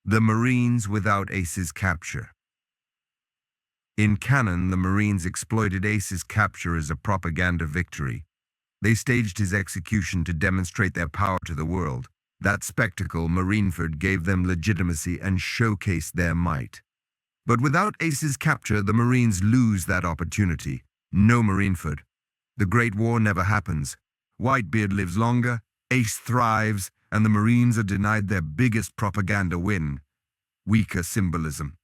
The Marines without Ace's capture. In canon, the Marines exploited Ace's capture as a propaganda victory. They staged his execution to demonstrate their power to the world. That spectacle, Marineford, gave them legitimacy and showcased their might. But without Ace's capture, the Marines lose that opportunity. No Marineford. The Great War never happens. Whitebeard lives longer, Ace thrives, and the Marines are denied their biggest propaganda win. Weaker symbolism.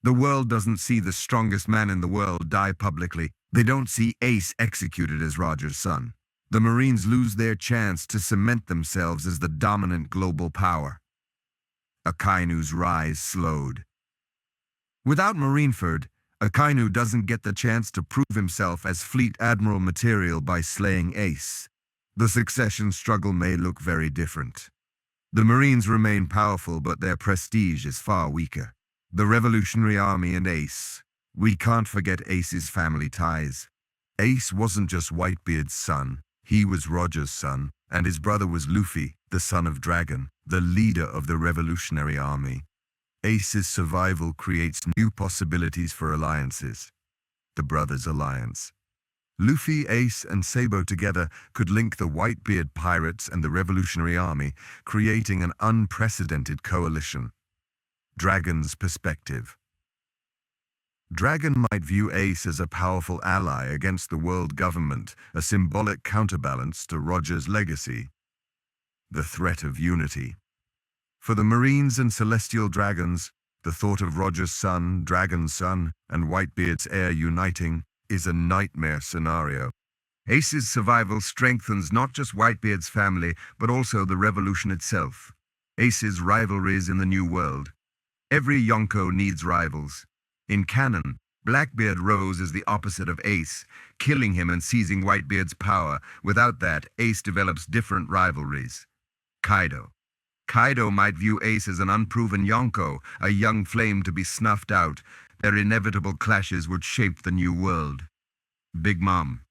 The world doesn't see the strongest man in the world die publicly. They don't see Ace executed as Roger's son. The Marines lose their chance to cement themselves as the dominant global power. Akainu's rise slowed. Without Marineford, Akainu doesn't get the chance to prove himself as fleet admiral material by slaying Ace. The succession struggle may look very different. The Marines remain powerful, but their prestige is far weaker. The Revolutionary Army and Ace. We can't forget Ace's family ties. Ace wasn't just Whitebeard's son, he was Roger's son, and his brother was Luffy, the son of Dragon, the leader of the Revolutionary Army. Ace's survival creates new possibilities for alliances. The Brothers' Alliance. Luffy, Ace, and Sabo together could link the Whitebeard pirates and the Revolutionary Army, creating an unprecedented coalition. Dragon's perspective. Dragon might view Ace as a powerful ally against the world government, a symbolic counterbalance to Roger's legacy. The threat of unity. For the Marines and Celestial Dragons, the thought of Roger's son, Dragon's son, and Whitebeard's heir uniting is a nightmare scenario. Ace's survival strengthens not just Whitebeard's family, but also the revolution itself. Ace's rivalries in the new world. Every Yonko needs rivals. In canon, Blackbeard rose as the opposite of Ace, killing him and seizing Whitebeard's power. Without that, Ace develops different rivalries. Kaido. Kaido might view Ace as an unproven Yonko, a young flame to be snuffed out. Their inevitable clashes would shape the new world. Big Mom.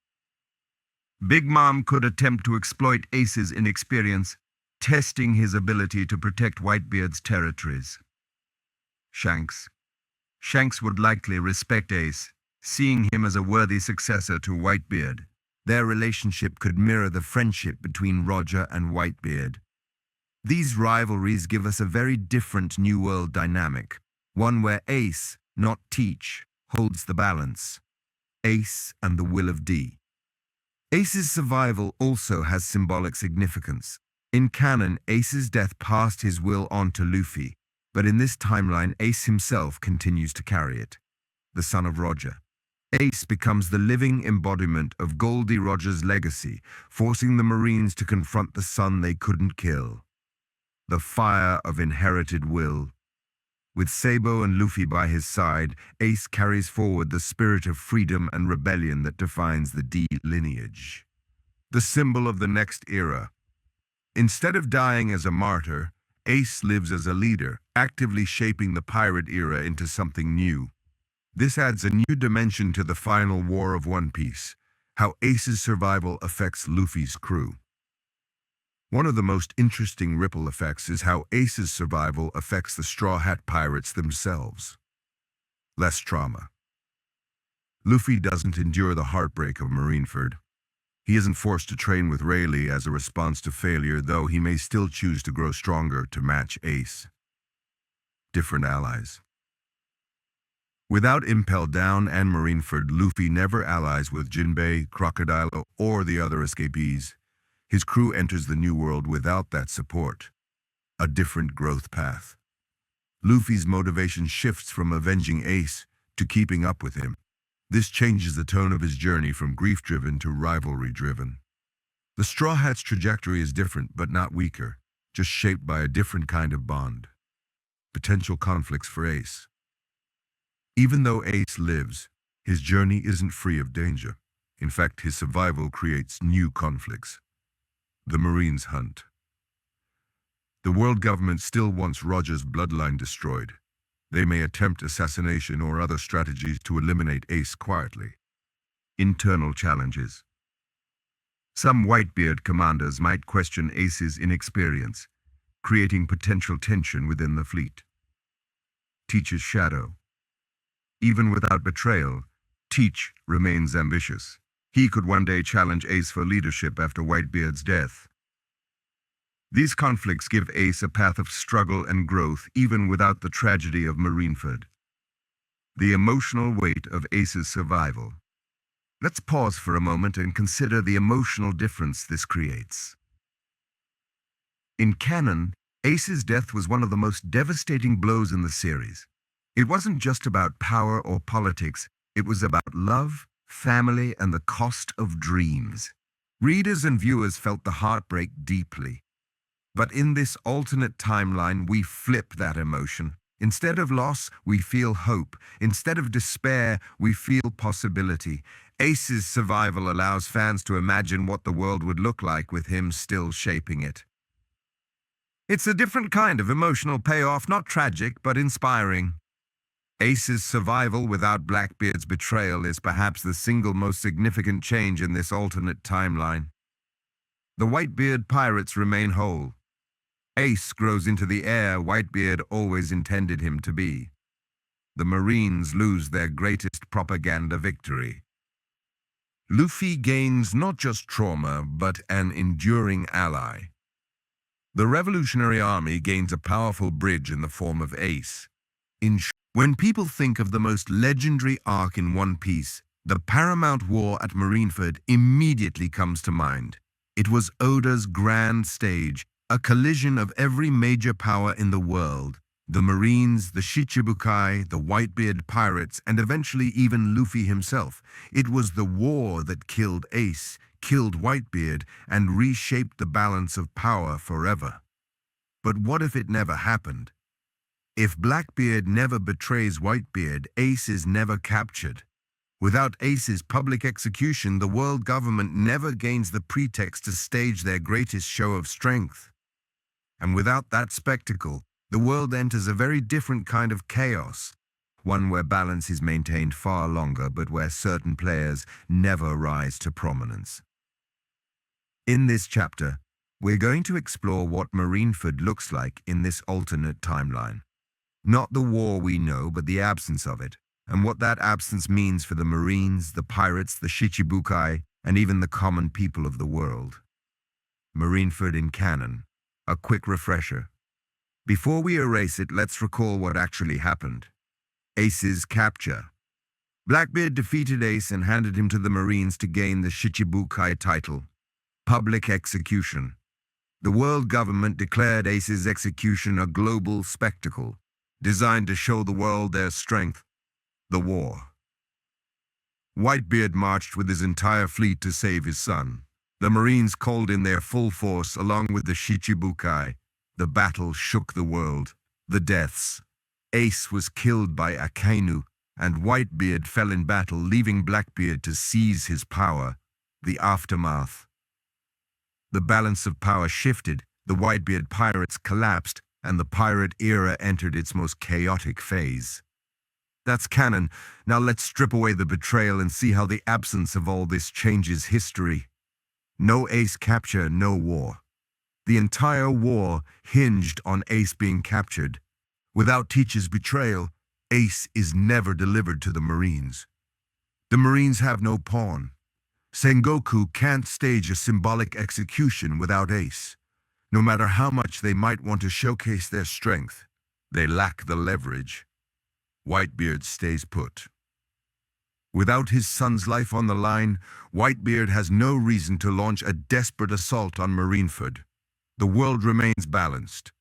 Big Mom could attempt to exploit Ace's inexperience, testing his ability to protect Whitebeard's territories. Shanks. Shanks would likely respect Ace, seeing him as a worthy successor to Whitebeard. Their relationship could mirror the friendship between Roger and Whitebeard. These rivalries give us a very different New World dynamic, one where Ace, not Teach, holds the balance. Ace and the Will of D. Ace's survival also has symbolic significance. In canon, Ace's death passed his will on to Luffy, but in this timeline, Ace himself continues to carry it. The son of Roger. Ace becomes the living embodiment of Goldie Roger's legacy, forcing the Marines to confront the son they couldn't kill. The fire of inherited will. With Sabo and Luffy by his side, Ace carries forward the spirit of freedom and rebellion that defines the D lineage. The symbol of the next era. Instead of dying as a martyr, Ace lives as a leader, actively shaping the pirate era into something new. This adds a new dimension to the final war of One Piece, how Ace's survival affects Luffy's crew. One of the most interesting ripple effects is how Ace's survival affects the Straw Hat Pirates themselves. Less trauma. Luffy doesn't endure the heartbreak of Marineford. He isn't forced to train with Rayleigh as a response to failure, though he may still choose to grow stronger to match Ace. Different allies. Without Impel Down and Marineford, Luffy never allies with Jinbei, Crocodile, or the other escapees. His crew enters the New World without that support. A different growth path. Luffy's motivation shifts from avenging Ace to keeping up with him. This changes the tone of his journey from grief-driven to rivalry-driven. The Straw Hat's trajectory is different, but not weaker, just shaped by a different kind of bond. Potential conflicts for Ace. Even though Ace lives, his journey isn't free of danger. In fact, his survival creates new conflicts. The Marines hunt. The world government still wants Roger's bloodline destroyed. They may attempt assassination or other strategies to eliminate Ace quietly. Internal challenges. Some Whitebeard commanders might question Ace's inexperience, creating potential tension within the fleet. Teach's shadow. Even without betrayal, Teach remains ambitious. He could one day challenge Ace for leadership after Whitebeard's death. These conflicts give Ace a path of struggle and growth even without the tragedy of Marineford. The emotional weight of Ace's survival. Let's pause for a moment and consider the emotional difference this creates. In canon, Ace's death was one of the most devastating blows in the series. It wasn't just about power or politics, it was about love, family, and the cost of dreams. Readers and viewers felt the heartbreak deeply. But in this alternate timeline, we flip that emotion. Instead of loss, we feel hope. Instead of despair, we feel possibility. Ace's survival allows fans to imagine what the world would look like with him still shaping it. It's a different kind of emotional payoff, not tragic, but inspiring. Ace's survival without Blackbeard's betrayal is perhaps the single most significant change in this alternate timeline. The Whitebeard pirates remain whole. Ace grows into the heir Whitebeard always intended him to be. The Marines lose their greatest propaganda victory. Luffy gains not just trauma, but an enduring ally. The Revolutionary Army gains a powerful bridge in the form of Ace. When people think of the most legendary arc in One Piece, the Paramount War at Marineford immediately comes to mind. It was Oda's grand stage, a collision of every major power in the world. The Marines, the Shichibukai, the Whitebeard pirates, and eventually even Luffy himself. It was the war that killed Ace, killed Whitebeard, and reshaped the balance of power forever. But what if it never happened? If Blackbeard never betrays Whitebeard, Ace is never captured. Without Ace's public execution, the world government never gains the pretext to stage their greatest show of strength. And without that spectacle, the world enters a very different kind of chaos, one where balance is maintained far longer, but where certain players never rise to prominence. In this chapter, we're going to explore what Marineford looks like in this alternate timeline. Not the war we know, but the absence of it, and what that absence means for the Marines, the pirates, the Shichibukai, and even the common people of the world. Marineford in canon. A quick refresher. Before we erase it, let's recall what actually happened. Ace's capture. Blackbeard defeated Ace and handed him to the Marines to gain the Shichibukai title. Public execution. The world government declared Ace's execution a global spectacle, designed to show the world their strength. The war. Whitebeard marched with his entire fleet to save his son. The Marines called in their full force along with the Shichibukai. The battle shook the world. The deaths. Ace was killed by Akainu, and Whitebeard fell in battle, leaving Blackbeard to seize his power. The aftermath. The balance of power shifted, the Whitebeard pirates collapsed, and the pirate era entered its most chaotic phase. That's canon. Now let's strip away the betrayal and see how the absence of all this changes history. No Ace capture, no war. The entire war hinged on Ace being captured. Without Teach's betrayal, Ace is never delivered to the Marines. The Marines have no pawn. Sengoku can't stage a symbolic execution without Ace. No matter how much they might want to showcase their strength, they lack the leverage. Whitebeard stays put. Without his son's life on the line, Whitebeard has no reason to launch a desperate assault on Marineford. The world remains balanced.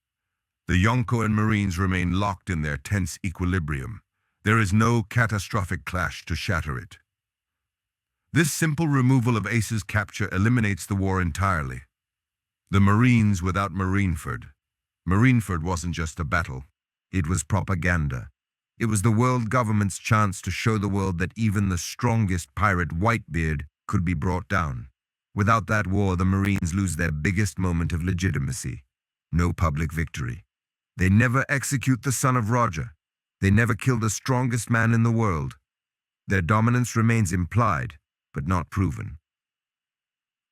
The Yonko and Marines remain locked in their tense equilibrium. There is no catastrophic clash to shatter it. This simple removal of Ace's capture eliminates the war entirely. The Marines without Marineford. Marineford wasn't just a battle. It was propaganda. It was the world government's chance to show the world that even the strongest pirate, Whitebeard, could be brought down. Without that war, the Marines lose their biggest moment of legitimacy. No public victory. They never execute the son of Roger. They never kill the strongest man in the world. Their dominance remains implied, but not proven.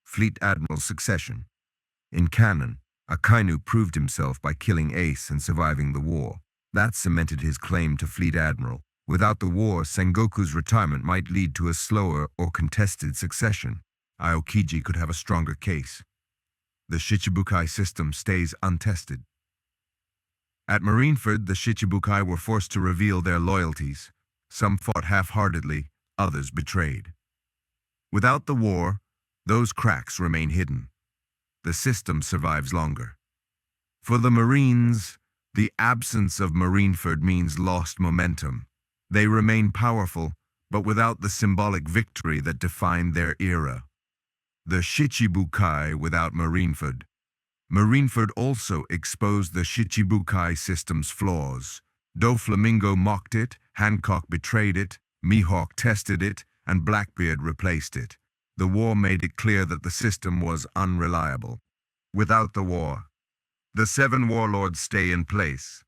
Fleet Admiral succession. In canon, Akainu proved himself by killing Ace and surviving the war. That cemented his claim to Fleet Admiral. Without the war, Sengoku's retirement might lead to a slower or contested succession. Aokiji could have a stronger case. The Shichibukai system stays untested. At Marineford, the Shichibukai were forced to reveal their loyalties. Some fought half-heartedly, others betrayed. Without the war, those cracks remain hidden. The system survives longer. For the Marines, the absence of Marineford means lost momentum. They remain powerful, but without the symbolic victory that defined their era. The Shichibukai without Marineford. Marineford also exposed the Shichibukai system's flaws. Doflamingo mocked it, Hancock betrayed it, Mihawk tested it, and Blackbeard replaced it. The war made it clear that the system was unreliable. Without the war, the 7 warlords stay in place.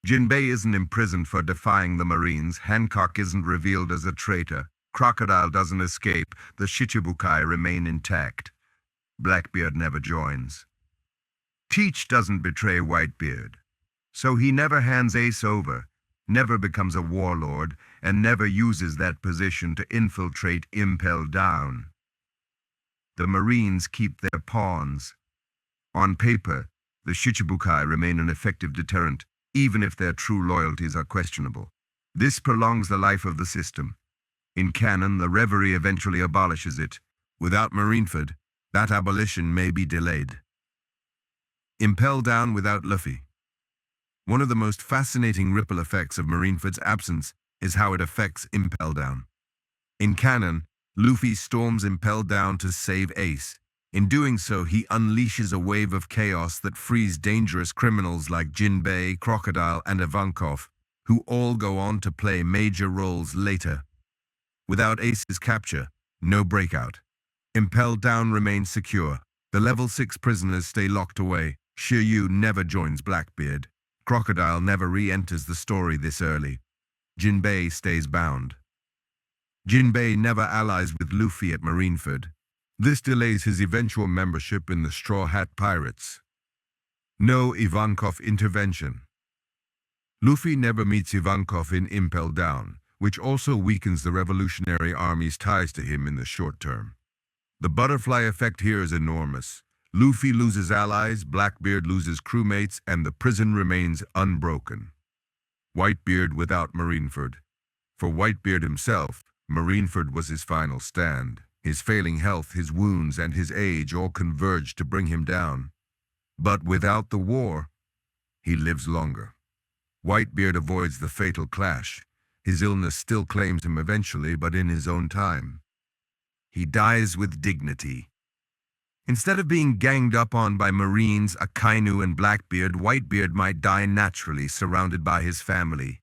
Jinbei isn't imprisoned for defying the Marines, Hancock isn't revealed as a traitor, Crocodile doesn't escape, the Shichibukai remain intact. Blackbeard never joins. Teach doesn't betray Whitebeard, so he never hands Ace over, never becomes a warlord, and never uses that position to infiltrate Impel Down. The Marines keep their pawns. On paper, the Shichibukai remain an effective deterrent, even if their true loyalties are questionable. This prolongs the life of the system. In canon, the Reverie eventually abolishes it. Without Marineford, that abolition may be delayed. Impel Down without Luffy. One of the most fascinating ripple effects of Marineford's absence is how it affects Impel Down. In canon, Luffy storms Impel Down to save Ace. In doing so, he unleashes a wave of chaos that frees dangerous criminals like Jinbei, Crocodile, and Ivankov, who all go on to play major roles later. Without Ace's capture, no breakout. Impel Down remains secure. The level 6 prisoners stay locked away. Shiryu never joins Blackbeard. Crocodile never re-enters the story this early. Jinbei stays bound. Jinbei never allies with Luffy at Marineford. This delays his eventual membership in the Straw Hat Pirates. No Ivankov intervention. Luffy never meets Ivankov in Impel Down, which also weakens the Revolutionary Army's ties to him in the short term. The butterfly effect here is enormous. Luffy loses allies, Blackbeard loses crewmates, and the prison remains unbroken. Whitebeard without Marineford. For Whitebeard himself, Marineford was his final stand. His failing health, his wounds, and his age all converged to bring him down. But without the war, he lives longer. Whitebeard avoids the fatal clash. His illness still claims him eventually, but in his own time. He dies with dignity. Instead of being ganged up on by Marines, Akainu, and Blackbeard, Whitebeard might die naturally, surrounded by his family.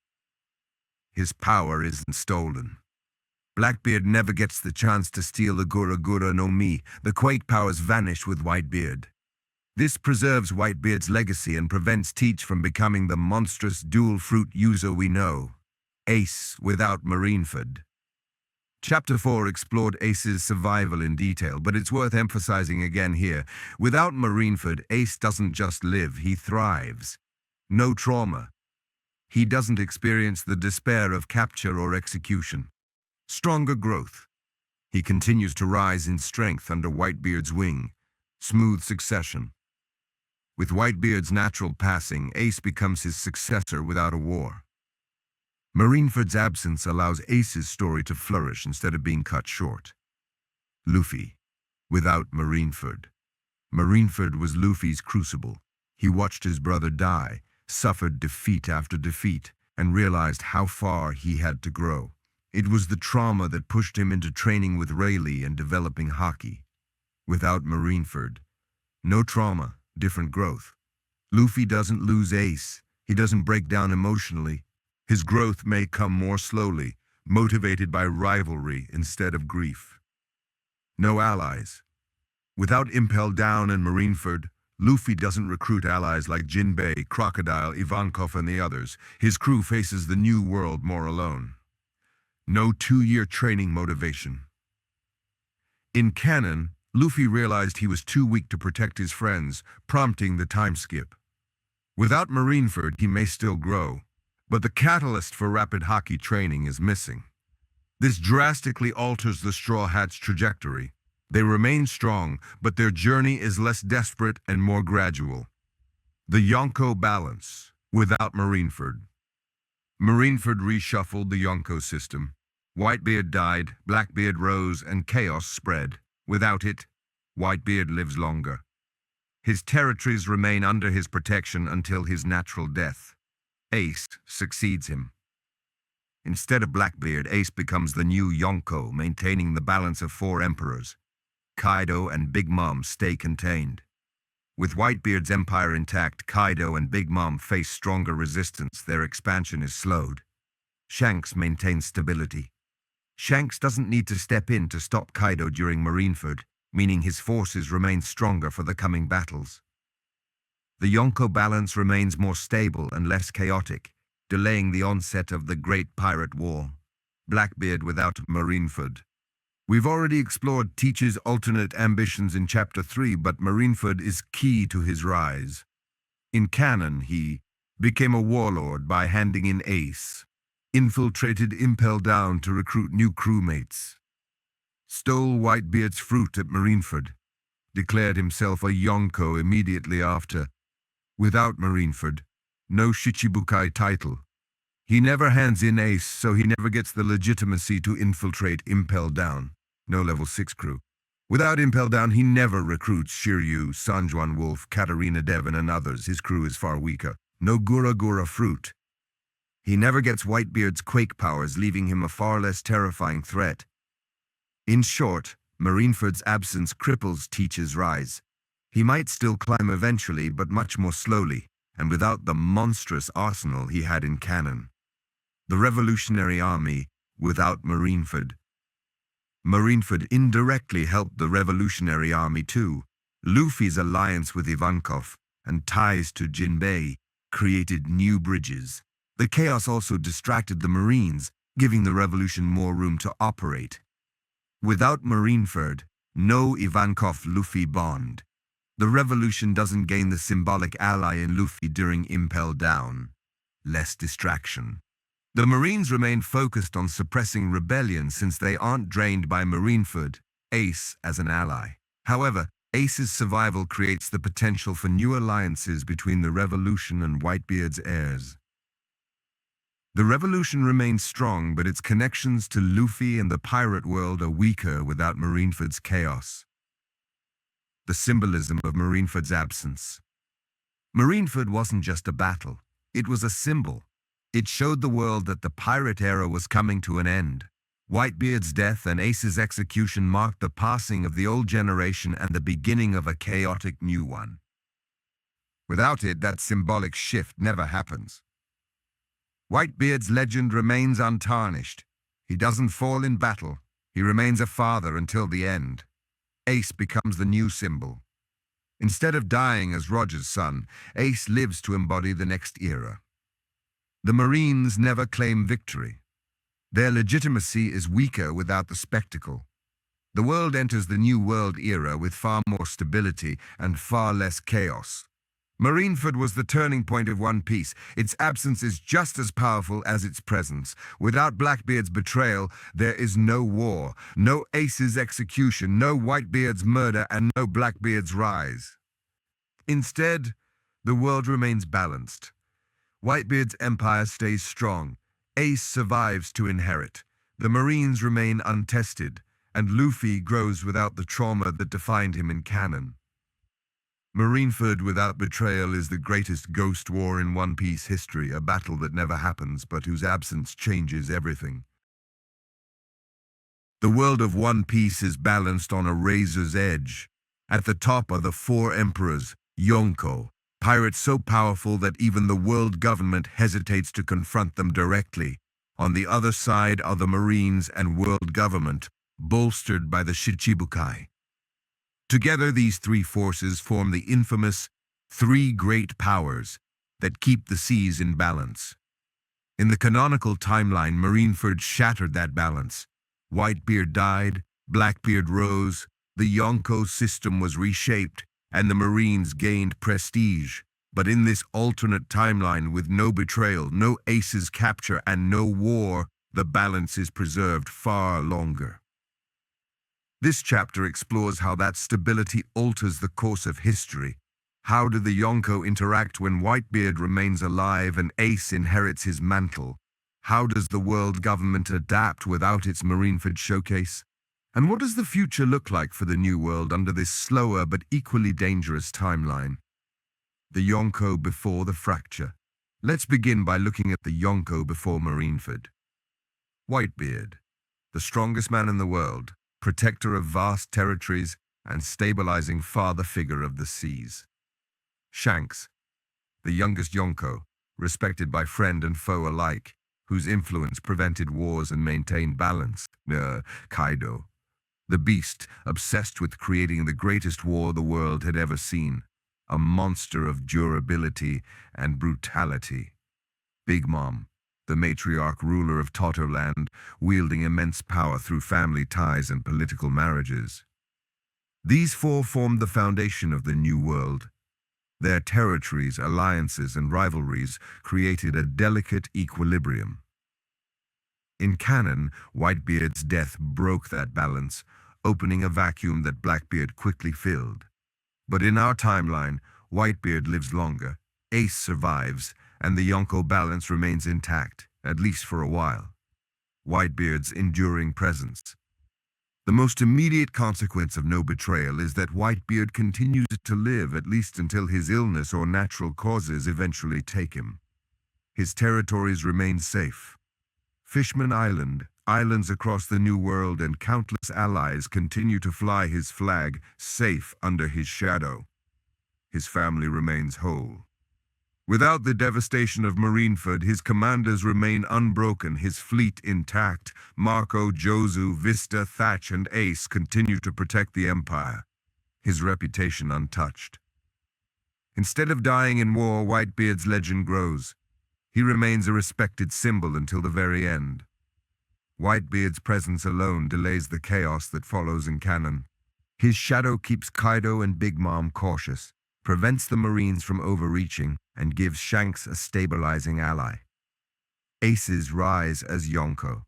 His power isn't stolen. Blackbeard never gets the chance to steal the Gura Gura no Mi. The Quake powers vanish with Whitebeard. This preserves Whitebeard's legacy and prevents Teach from becoming the monstrous dual-fruit user we know. Ace without Marineford. Chapter 4 explored Ace's survival in detail, but it's worth emphasizing again here. Without Marineford, Ace doesn't just live, he thrives. No trauma. He doesn't experience the despair of capture or execution. Stronger growth. He continues to rise in strength under Whitebeard's wing. Smooth succession. With Whitebeard's natural passing, Ace becomes his successor without a war. Marineford's absence allows Ace's story to flourish instead of being cut short. Luffy, without Marineford. Marineford was Luffy's crucible. He watched his brother die, suffered defeat after defeat, and realized how far he had to grow. It was the trauma that pushed him into training with Rayleigh and developing hockey. Without Marineford, no trauma, different growth. Luffy doesn't lose Ace. He doesn't break down emotionally. His growth may come more slowly, motivated by rivalry instead of grief. No allies. Without Impel Down and Marineford, Luffy doesn't recruit allies like Jinbei, Crocodile, Ivankov, and the others. His crew faces the new world more alone. No 2-year training motivation. In canon, Luffy realized he was too weak to protect his friends, prompting the time skip. Without Marineford, he may still grow, but the catalyst for rapid hockey training is missing. This drastically alters the Straw Hats' trajectory. They remain strong, but their journey is less desperate and more gradual. The Yonko balance, without Marineford. Marineford reshuffled the Yonko system. Whitebeard died, Blackbeard rose, and chaos spread. Without it, Whitebeard lives longer. His territories remain under his protection until his natural death. Ace succeeds him. Instead of Blackbeard, Ace becomes the new Yonko, maintaining the balance of 4 emperors. Kaido and Big Mom stay contained. With Whitebeard's empire intact, Kaido and Big Mom face stronger resistance. Their expansion is slowed. Shanks maintains stability. Shanks doesn't need to step in to stop Kaido during Marineford, meaning his forces remain stronger for the coming battles. The Yonko balance remains more stable and less chaotic, delaying the onset of the Great Pirate War. Blackbeard without Marineford. We've already explored Teach's alternate ambitions in Chapter 3, but Marineford is key to his rise. In canon, he became a warlord by handing in Ace, infiltrated Impel Down to recruit new crewmates, stole Whitebeard's fruit at Marineford, declared himself a Yonko immediately after. Without Marineford, no Shichibukai title. He never hands in Ace, so he never gets the legitimacy to infiltrate Impel Down. No level 6 crew. Without Impel Down, he never recruits Shiryu, Sanjuan Wolf, Katarina Devon, and others. His crew is far weaker. No Gura Gura fruit. He never gets Whitebeard's quake powers, leaving him a far less terrifying threat. In short, Marineford's absence cripples Teach's rise. He might still climb eventually, but much more slowly, and without the monstrous arsenal he had in canon. The Revolutionary Army without Marineford. Marineford indirectly helped the Revolutionary Army too. Luffy's alliance with Ivankov and ties to Jinbei created new bridges. The chaos also distracted the Marines, giving the revolution more room to operate. Without Marineford, no Ivankov-Luffy bond. The revolution doesn't gain the symbolic ally in Luffy during Impel Down. less distraction. The Marines remain focused on suppressing rebellion since they aren't drained by Marineford, Ace as an ally. However, Ace's survival creates the potential for new alliances between the Revolution and Whitebeard's heirs. The Revolution remains strong, but its connections to Luffy and the pirate world are weaker without Marineford's chaos. The symbolism of Marineford's absence. Marineford wasn't just a battle, it was a symbol. It showed the world that the pirate era was coming to an end. Whitebeard's death and Ace's execution marked the passing of the old generation and the beginning of a chaotic new one. Without it, that symbolic shift never happens. Whitebeard's legend remains untarnished. He doesn't fall in battle. He remains a father until the end. Ace becomes the new symbol. Instead of dying as Roger's son, Ace lives to embody the next era. The Marines never claim victory. Their legitimacy is weaker without the spectacle. The world enters the New World era with far more stability and far less chaos. Marineford was the turning point of One Piece. Its absence is just as powerful as its presence. Without Blackbeard's betrayal, there is no war, no Ace's execution, no Whitebeard's murder, and no Blackbeard's rise. Instead, the world remains balanced. Whitebeard's empire stays strong. Ace survives to inherit. The Marines remain untested, and Luffy grows without the trauma that defined him in canon. Marineford without betrayal is the greatest ghost war in One Piece history, a battle that never happens but whose absence changes everything. The world of One Piece is balanced on a razor's edge. At the top are the four emperors, Yonko, pirates so powerful that even the world government hesitates to confront them directly. On the other side are the Marines and world government, bolstered by the Shichibukai. Together, these three forces form the infamous Three Great Powers that keep the seas in balance. In the canonical timeline, Marineford shattered that balance. Whitebeard died, Blackbeard rose, the Yonko system was reshaped, and the Marines gained prestige. But in this alternate timeline with no betrayal, no Ace's capture, and no war, the balance is preserved far longer. This chapter explores how that stability alters the course of history. How do the Yonko interact when Whitebeard remains alive and Ace inherits his mantle? How does the world government adapt without its Marineford showcase? And what does the future look like for the New World under this slower but equally dangerous timeline? The Yonko before the fracture. Let's begin by looking at the Yonko before Marineford. Whitebeard, the strongest man in the world, protector of vast territories and stabilizing father figure of the seas. Shanks, the youngest Yonko, respected by friend and foe alike, whose influence prevented wars and maintained balance. Kaido, the beast obsessed with creating the greatest war the world had ever seen, a monster of durability and brutality. Big Mom, the matriarch ruler of Totterland, wielding immense power through family ties and political marriages. These four formed the foundation of the New World. Their territories, alliances, and rivalries created a delicate equilibrium. In canon, Whitebeard's death broke that balance, opening a vacuum that Blackbeard quickly filled. But in our timeline, Whitebeard lives longer, Ace survives, and the Yonko balance remains intact, at least for a while. Whitebeard's enduring presence. The most immediate consequence of no betrayal is that Whitebeard continues to live at least until his illness or natural causes eventually take him. His territories remain safe. Fishman Island, islands across the New World, and countless allies continue to fly his flag, safe under his shadow. His family remains whole. Without the devastation of Marineford, his commanders remain unbroken, his fleet intact. Marco, Jozu, Vista, Thatch, and Ace continue to protect the Empire, his reputation untouched. Instead of dying in war, Whitebeard's legend grows. He remains a respected symbol until the very end. Whitebeard's presence alone delays the chaos that follows in canon. His shadow keeps Kaido and Big Mom cautious, prevents the Marines from overreaching, and gives Shanks a stabilizing ally. Aces rise as Yonko.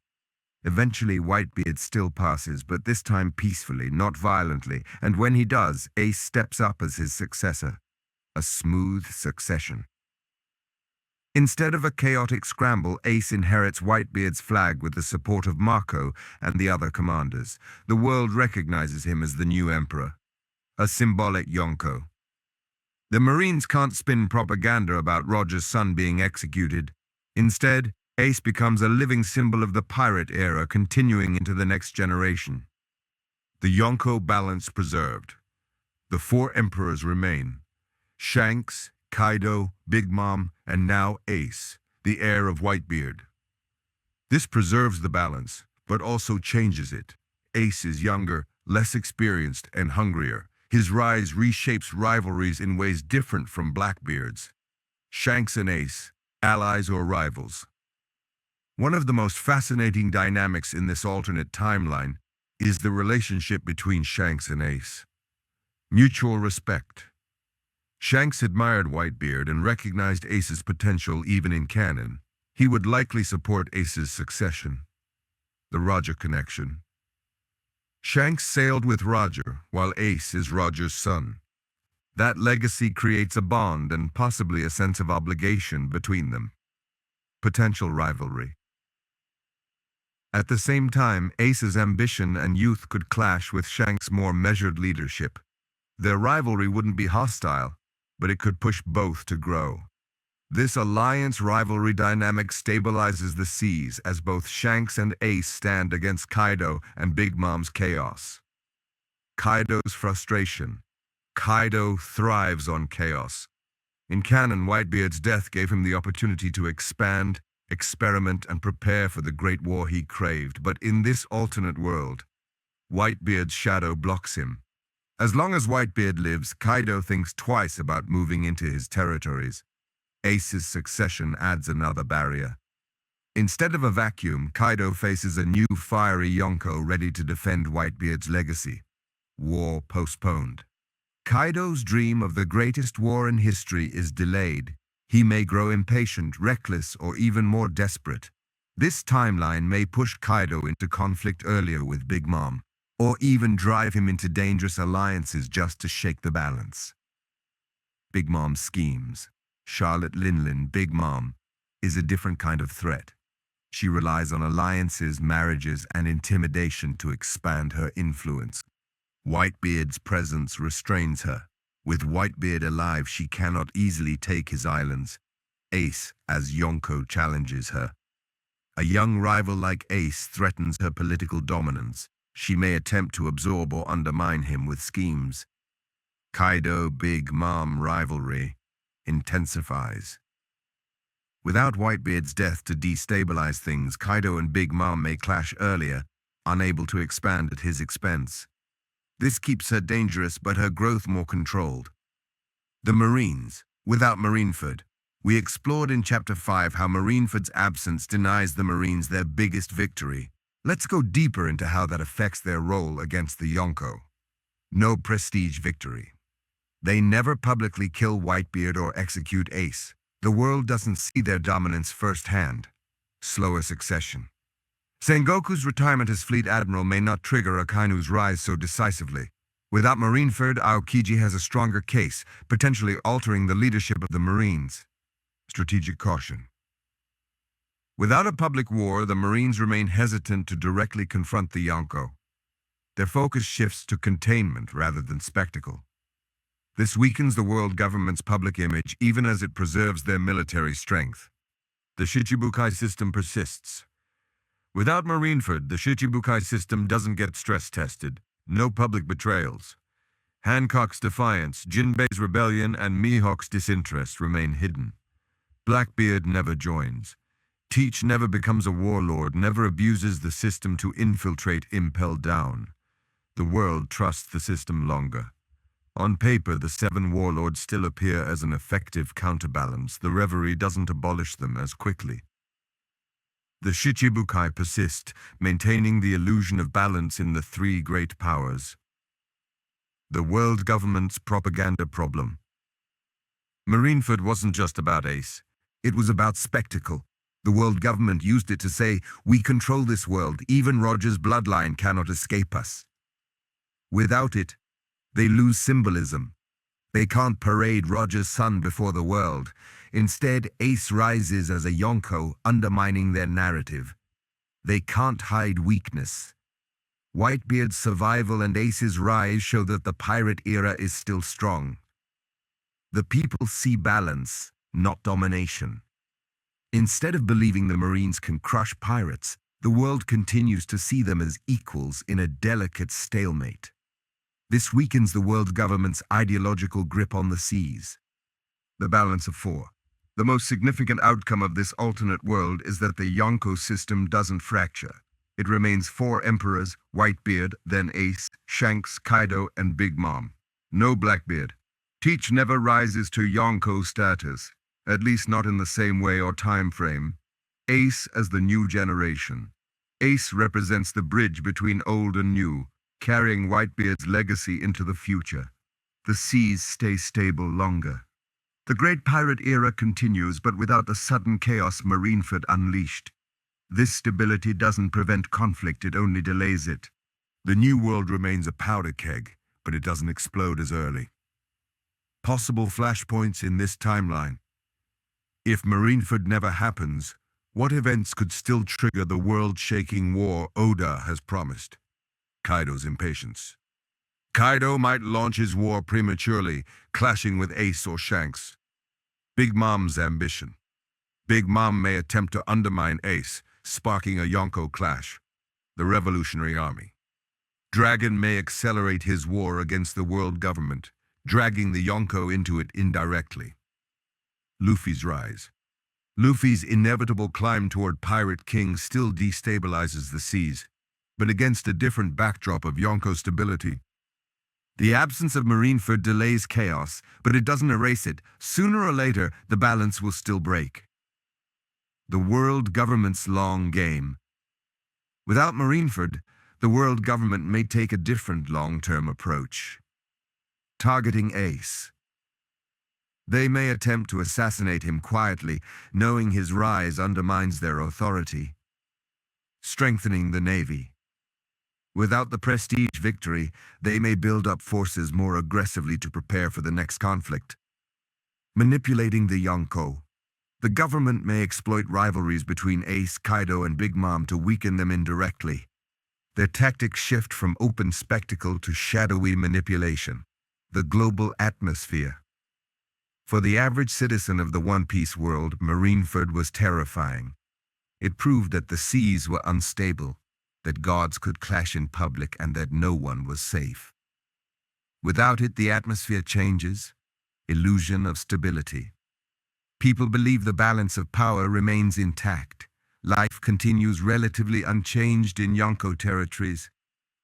Eventually, Whitebeard still passes, but this time peacefully, not violently, and when he does, Ace steps up as his successor. A smooth succession. Instead of a chaotic scramble, Ace inherits Whitebeard's flag with the support of Marco and the other commanders. The world recognizes him as the new emperor, a symbolic Yonko. The Marines can't spin propaganda about Roger's son being executed. Instead, Ace becomes a living symbol of the pirate era, continuing into the next generation. The Yonko balance preserved. The four emperors remain: Shanks, Kaido, Big Mom, and now Ace, the heir of Whitebeard. This preserves the balance, but also changes it. Ace is younger, less experienced, and hungrier. His rise reshapes rivalries in ways different from Blackbeard's. Shanks and Ace, allies or rivals. One of the most fascinating dynamics in this alternate timeline is the relationship between Shanks and Ace. Mutual respect. Shanks admired Whitebeard and recognized Ace's potential even in canon. He would likely support Ace's succession. The Roger connection. Shanks sailed with Roger, while Ace is Roger's son. That legacy creates a bond and possibly a sense of obligation between them. Potential rivalry. At the same time, Ace's ambition and youth could clash with Shanks' more measured leadership. Their rivalry wouldn't be hostile, but it could push both to grow. This alliance-rivalry dynamic stabilizes the seas as both Shanks and Ace stand against Kaido and Big Mom's chaos. Kaido's frustration. Kaido thrives on chaos. In canon, Whitebeard's death gave him the opportunity to expand, experiment, and prepare for the great war he craved, but in this alternate world, Whitebeard's shadow blocks him. As long as Whitebeard lives, Kaido thinks twice about moving into his territories. Ace's succession adds another barrier. Instead of a vacuum, Kaido faces a new fiery Yonko ready to defend Whitebeard's legacy. War postponed. Kaido's dream of the greatest war in history is delayed. He may grow impatient, reckless, or even more desperate. This timeline may push Kaido into conflict earlier with Big Mom, or even drive him into dangerous alliances just to shake the balance. Big Mom's schemes. Charlotte Linlin, Big Mom, is a different kind of threat. She relies on alliances, marriages, and intimidation to expand her influence. Whitebeard's presence restrains her. With Whitebeard alive, she cannot easily take his islands. Ace, as Yonko, challenges her. A young rival like Ace threatens her political dominance. She may attempt to absorb or undermine him with schemes. Kaido Big Mom rivalry intensifies. Without Whitebeard's death to destabilize things, Kaido and Big Mom may clash earlier, unable to expand at his expense. This keeps her dangerous, but her growth more controlled. The Marines. Without Marineford. We explored in Chapter 5 how Marineford's absence denies the Marines their biggest victory. Let's go deeper into how that affects their role against the Yonko. No prestige victory. They never publicly kill Whitebeard or execute Ace. The world doesn't see their dominance firsthand. Slower succession. Sengoku's retirement as fleet admiral may not trigger Akainu's rise so decisively. Without Marineford, Aokiji has a stronger case, potentially altering the leadership of the Marines. Strategic caution. Without a public war, the Marines remain hesitant to directly confront the Yonko. Their focus shifts to containment rather than spectacle. This weakens the world government's public image even as it preserves their military strength. The Shichibukai system persists. Without Marineford, the Shichibukai system doesn't get stress-tested. No public betrayals. Hancock's defiance, Jinbei's rebellion, and Mihawk's disinterest remain hidden. Blackbeard never joins. Teach never becomes a warlord, never abuses the system to infiltrate, impel down. The world trusts the system longer. On paper, the 7 warlords still appear as an effective counterbalance. The reverie doesn't abolish them as quickly. The Shichibukai persist, maintaining the illusion of balance in the 3 great powers. The world government's propaganda problem. Marineford wasn't just about Ace. It was about spectacle. The world government used it to say, "We control this world, even Roger's bloodline cannot escape us." Without it, they lose symbolism. They can't parade Roger's son before the world. Instead, Ace rises as a Yonko, undermining their narrative. They can't hide weakness. Whitebeard's survival and Ace's rise show that the pirate era is still strong. The people see balance, not domination. Instead of believing the Marines can crush pirates, the world continues to see them as equals in a delicate stalemate. This weakens the world government's ideological grip on the seas. The balance of four. The most significant outcome of this alternate world is that the Yonko system doesn't fracture. It remains four emperors, Whitebeard, then Ace, Shanks, Kaido, and Big Mom. No Blackbeard. Teach never rises to Yonko status, at least not in the same way or time frame. Ace as the new generation. Ace represents the bridge between old and new, carrying Whitebeard's legacy into the future. The seas stay stable longer. The Great Pirate Era continues, but without the sudden chaos Marineford unleashed. This stability doesn't prevent conflict, it only delays it. The New World remains a powder keg, but it doesn't explode as early. Possible flashpoints in this timeline. If Marineford never happens, what events could still trigger the world-shaking war Oda has promised? Kaido's impatience. Kaido might launch his war prematurely, clashing with Ace or Shanks. Big Mom's ambition. Big Mom may attempt to undermine Ace, sparking a Yonko clash. The Revolutionary Army. Dragon may accelerate his war against the world government, dragging the Yonko into it indirectly. Luffy's rise. Luffy's inevitable climb toward Pirate King still destabilizes the seas, but against a different backdrop of Yonko stability. The absence of Marineford delays chaos, but it doesn't erase it. Sooner or later, the balance will still break. The world government's long game. Without Marineford, the world government may take a different long-term approach. Targeting Ace. They may attempt to assassinate him quietly, knowing his rise undermines their authority. Strengthening the Navy. Without the prestige victory, they may build up forces more aggressively to prepare for the next conflict. Manipulating the Yonko. The government may exploit rivalries between Ace, Kaido, and Big Mom to weaken them indirectly. Their tactics shift from open spectacle to shadowy manipulation. The global atmosphere. For the average citizen of the One Piece world, Marineford was terrifying. It proved that the seas were unstable, that gods could clash in public, and that no one was safe. Without it, the atmosphere changes, illusion of stability. People believe the balance of power remains intact. Life continues relatively unchanged in Yonko territories.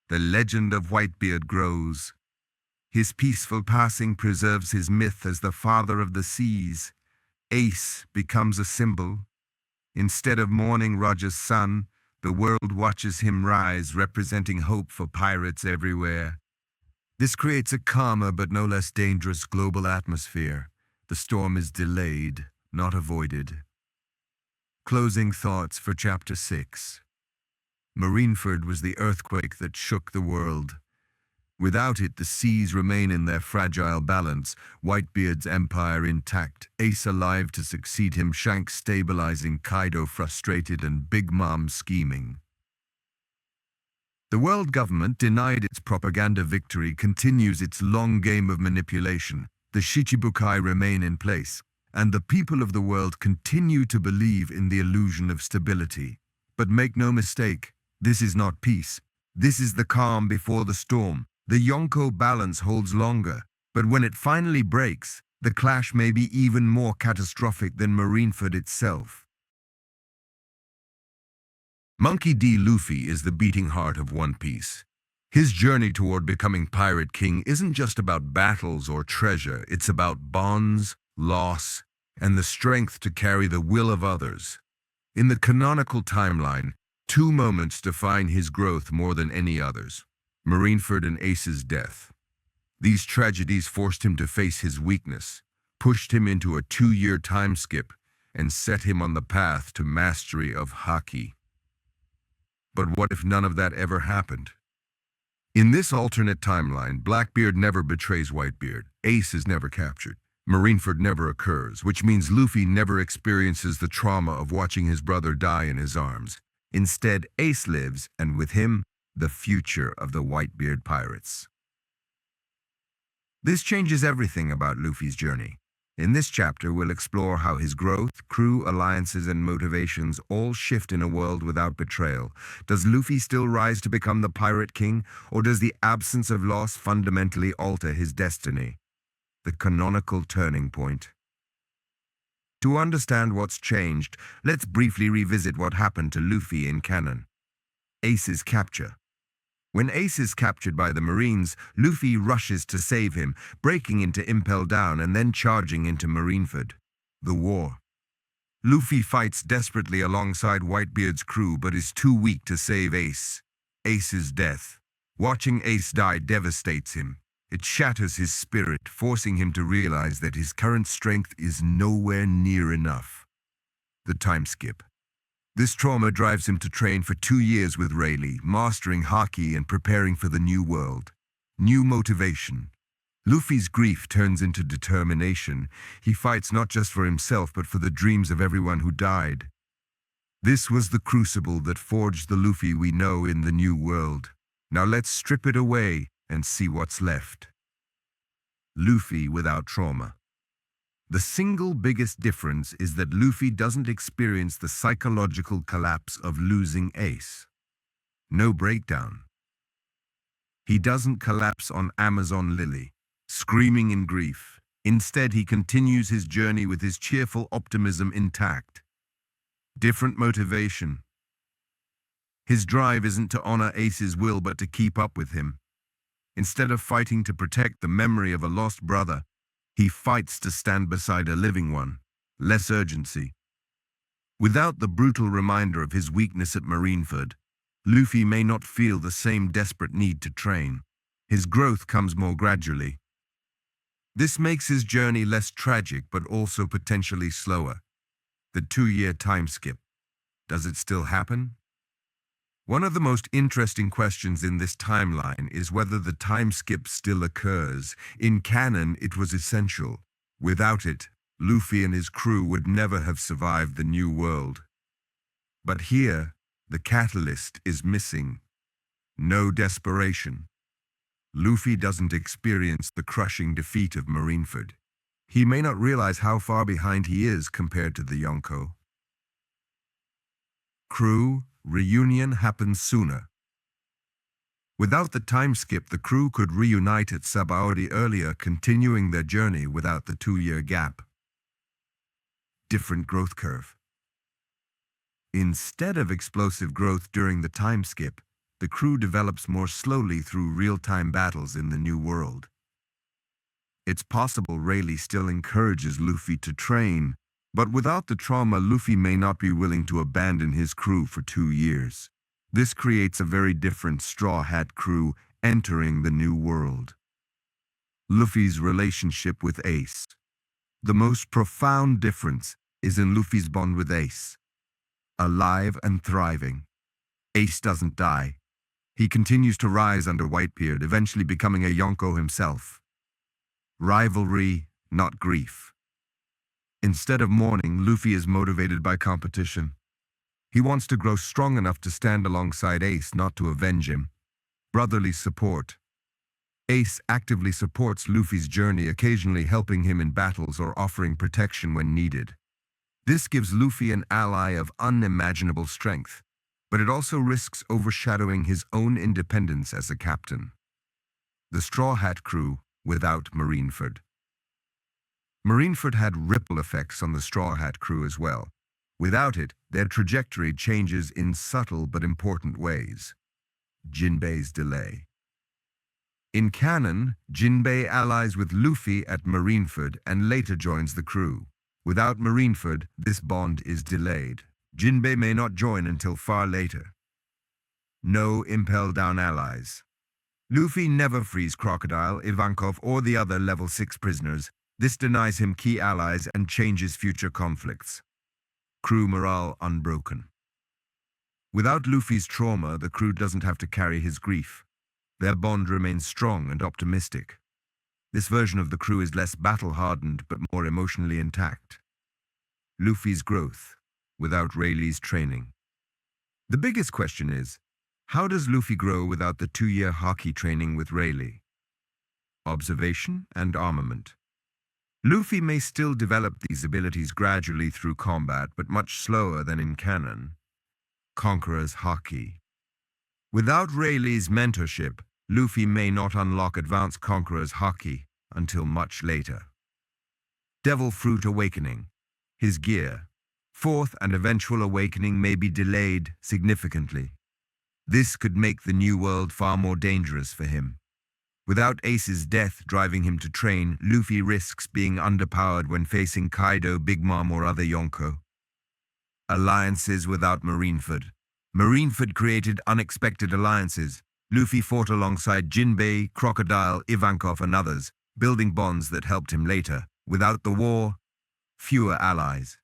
The legend of Whitebeard grows. His peaceful passing preserves his myth as the father of the seas. Ace becomes a symbol. Instead of mourning Roger's son, the world watches him rise, representing hope for pirates everywhere. This creates a calmer but no less dangerous global atmosphere. The storm is delayed, not avoided. Closing thoughts for Chapter 6. Marineford was the earthquake that shook the world. Without it, the seas remain in their fragile balance, Whitebeard's empire intact, Ace alive to succeed him, Shanks stabilizing, Kaido frustrated, and Big Mom scheming. The world government, denied its propaganda victory, continues its long game of manipulation. The Shichibukai remain in place, and the people of the world continue to believe in the illusion of stability. But make no mistake, this is not peace. This is the calm before the storm. The Yonko balance holds longer, but when it finally breaks, the clash may be even more catastrophic than Marineford itself. Monkey D. Luffy is the beating heart of One Piece. His journey toward becoming Pirate King isn't just about battles or treasure, it's about bonds, loss, and the strength to carry the will of others. In the canonical timeline, two moments define his growth more than any others. Marineford and Ace's death. These tragedies forced him to face his weakness. pushed him into a 2-year time skip, and set him on the path to mastery of haki. But what if none of that ever happened? In this alternate timeline, Blackbeard never betrays Whitebeard, Ace is never captured, Marineford never occurs, which means Luffy never experiences the trauma of watching his brother die in his arms. Instead, Ace lives, and with him, the future of the Whitebeard pirates. This changes everything about Luffy's journey. In this chapter, we'll explore how his growth, crew, alliances, and motivations all shift in a world without betrayal. Does Luffy still rise to become the Pirate King, or does the absence of loss fundamentally alter his destiny? The canonical turning point. To understand what's changed, let's briefly revisit what happened to Luffy in canon. Ace's capture. When Ace is captured by the Marines, Luffy rushes to save him, breaking into Impel Down and then charging into Marineford. The war. Luffy fights desperately alongside Whitebeard's crew but is too weak to save Ace. Ace's death. Watching Ace die devastates him. It shatters his spirit, forcing him to realize that his current strength is nowhere near enough. The time skip. This trauma drives him to train for 2 years with Rayleigh, mastering haki and preparing for the new world. New motivation. Luffy's grief turns into determination. He fights not just for himself, but for the dreams of everyone who died. This was the crucible that forged the Luffy we know in the new world. Now let's strip it away and see what's left. Luffy without trauma. The single biggest difference is that Luffy doesn't experience the psychological collapse of losing Ace. No breakdown. He doesn't collapse on Amazon Lily, screaming in grief. Instead, he continues his journey with his cheerful optimism intact. Different motivation. His drive isn't to honor Ace's will but to keep up with him. Instead of fighting to protect the memory of a lost brother, he fights to stand beside a living one. Less urgency. Without the brutal reminder of his weakness at Marineford, Luffy may not feel the same desperate need to train. His growth comes more gradually. This makes his journey less tragic but also potentially slower. The 2-year time skip. Does it still happen? One of the most interesting questions in this timeline is whether the time skip still occurs. In canon, it was essential. Without it, Luffy and his crew would never have survived the new world. But here, the catalyst is missing. No desperation. Luffy doesn't experience the crushing defeat of Marineford. He may not realize how far behind he is compared to the Yonko. Crew reunion happens sooner. Without the time skip, the crew could reunite at Sabaody earlier, continuing their journey without the 2-year gap. Different growth curve. Instead of explosive growth during the time skip, the crew develops more slowly through real-time battles in the new world. It's possible Rayleigh still encourages Luffy to train, but without the trauma, Luffy may not be willing to abandon his crew for 2 years. This creates a very different Straw Hat crew entering the new world. Luffy's relationship with Ace. The most profound difference is in Luffy's bond with Ace. Alive and thriving. Ace doesn't die. He continues to rise under Whitebeard, eventually becoming a Yonko himself. Rivalry, not grief. Instead of mourning, Luffy is motivated by competition. He wants to grow strong enough to stand alongside Ace, not to avenge him. Brotherly support. Ace actively supports Luffy's journey, occasionally helping him in battles or offering protection when needed. This gives Luffy an ally of unimaginable strength, but it also risks overshadowing his own independence as a captain. The Straw Hat crew without Marineford. Marineford had ripple effects on the Straw Hat crew as well. Without it, their trajectory changes in subtle but important ways. Jinbei's delay. In canon, Jinbei allies with Luffy at Marineford and later joins the crew. Without Marineford, this bond is delayed. Jinbei may not join until far later. No Impel Down allies. Luffy never frees Crocodile, Ivankov, or the other level 6 prisoners. This denies him key allies and changes future conflicts. Crew morale unbroken. Without Luffy's trauma, the crew doesn't have to carry his grief. Their bond remains strong and optimistic. This version of the crew is less battle-hardened but more emotionally intact. Luffy's growth, without Rayleigh's training. The biggest question is, how does Luffy grow without the 2-year hockey training with Rayleigh? Observation and armament. Luffy may still develop these abilities gradually through combat, but much slower than in canon. Conqueror's Haki. Without Rayleigh's mentorship, Luffy may not unlock advanced Conqueror's Haki until much later. Devil Fruit Awakening. His gear. Fourth and eventual awakening may be delayed significantly. This could make the new world far more dangerous for him. Without Ace's death driving him to train, Luffy risks being underpowered when facing Kaido, Big Mom, or other Yonko. Alliances without Marineford. Marineford created unexpected alliances. Luffy fought alongside Jinbei, Crocodile, Ivankov, and others, building bonds that helped him later. Without the war, fewer allies.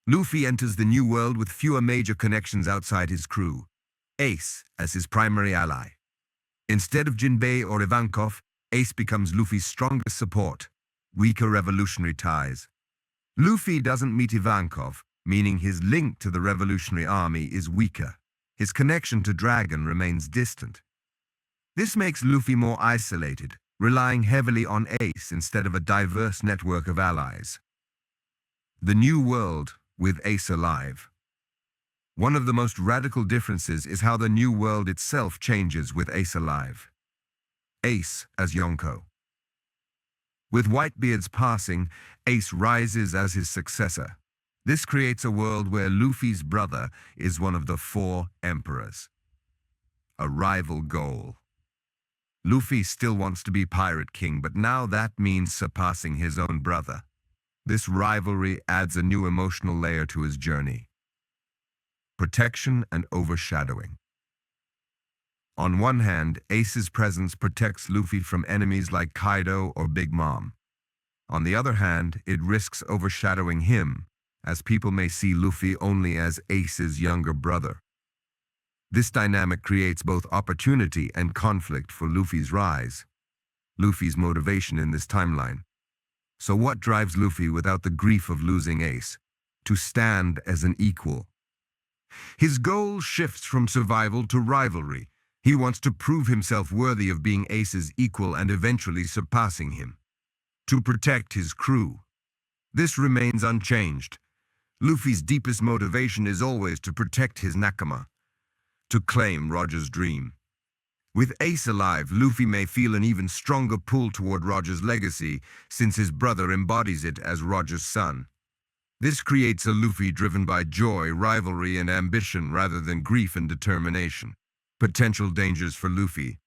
Luffy enters the new world with fewer major connections outside his crew. Ace as his primary ally. Instead of Jinbei or Ivankov, Ace becomes Luffy's strongest support. Weaker revolutionary ties. Luffy doesn't meet Ivankov, meaning his link to the Revolutionary Army is weaker. His connection to Dragon remains distant. This makes Luffy more isolated, relying heavily on Ace instead of a diverse network of allies. The new world with Ace alive. One of the most radical differences is how the new world itself changes with Ace alive. Ace as Yonko. With Whitebeard's passing, Ace rises as his successor. This creates a world where Luffy's brother is one of the 4 emperors. A rival goal. Luffy still wants to be Pirate King, but now that means surpassing his own brother. This rivalry adds a new emotional layer to his journey. Protection and overshadowing. On one hand, Ace's presence protects Luffy from enemies like Kaido or Big Mom. On the other hand, it risks overshadowing him, as people may see Luffy only as Ace's younger brother. This dynamic creates both opportunity and conflict for Luffy's rise. Luffy's motivation in this timeline. So what drives Luffy without the grief of losing Ace? To stand as an equal. His goal shifts from survival to rivalry. He wants to prove himself worthy of being Ace's equal and eventually surpassing him. To protect his crew. This remains unchanged. Luffy's deepest motivation is always to protect his nakama. To claim Roger's dream. With Ace alive, Luffy may feel an even stronger pull toward Roger's legacy, since his brother embodies it as Roger's son. This creates a Luffy driven by joy, rivalry, and ambition rather than grief and determination. Potential dangers for Luffy.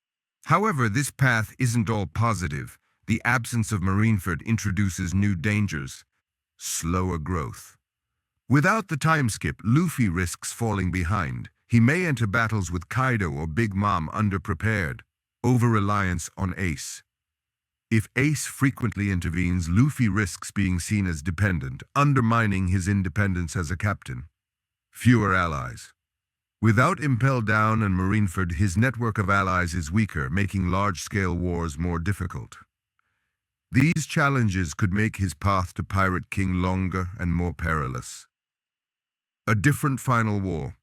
However, this path isn't all positive. The absence of Marineford introduces new dangers. Slower growth. Without the time skip, Luffy risks falling behind. He may enter battles with Kaido or Big Mom underprepared. Over-reliance on Ace. If Ace frequently intervenes, Luffy risks being seen as dependent, undermining his independence as a captain. Fewer allies. Without Impel Down and Marineford, his network of allies is weaker, making large-scale wars more difficult. These challenges could make his path to Pirate King longer and more perilous. A different final war.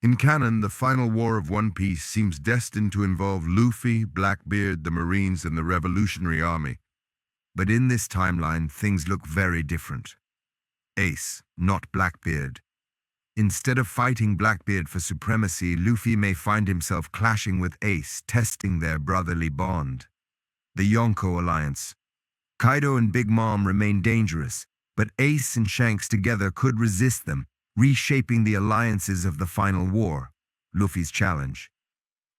In canon, the final war of One Piece seems destined to involve Luffy, Blackbeard, the Marines, and the Revolutionary Army. But in this timeline, things look very different. Ace, not Blackbeard. Instead of fighting Blackbeard for supremacy, Luffy may find himself clashing with Ace, testing their brotherly bond. The Yonko Alliance. Kaido and Big Mom remain dangerous, but Ace and Shanks together could resist them, reshaping the alliances of the final war. Luffy's challenge.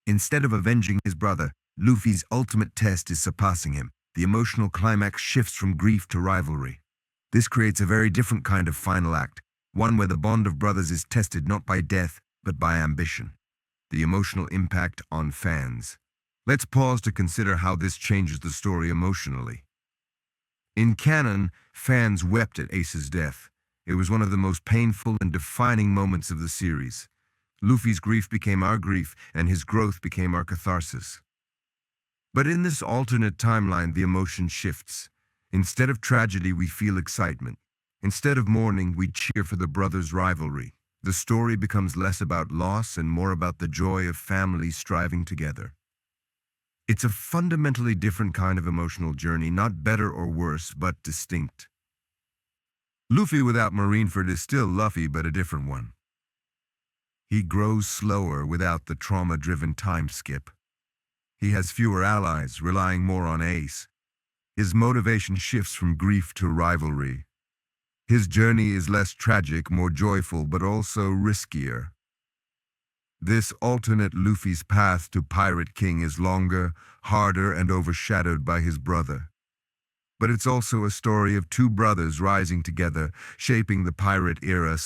Instead of avenging his brother, Luffy's ultimate test is surpassing him. The emotional climax shifts from grief to rivalry. This creates a very different kind of final act, one where the bond of brothers is tested not by death, but by ambition. The emotional impact on fans. Let's pause to consider how this changes the story emotionally. In canon, fans wept at Ace's death. It was one of the most painful and defining moments of the series. Luffy's grief became our grief, and his growth became our catharsis. But in this alternate timeline, the emotion shifts. Instead of tragedy, we feel excitement. Instead of mourning, we cheer for the brothers' rivalry. The story becomes less about loss and more about the joy of families striving together. It's a fundamentally different kind of emotional journey, not better or worse, but distinct. Luffy without Marineford is still Luffy, but a different one. He grows slower without the trauma-driven time skip. He has fewer allies, relying more on Ace. His motivation shifts from grief to rivalry. His journey is less tragic, more joyful, but also riskier. This alternate Luffy's path to Pirate King is longer, harder, and overshadowed by his brother. But it's also a story of two brothers rising together, shaping the pirate era.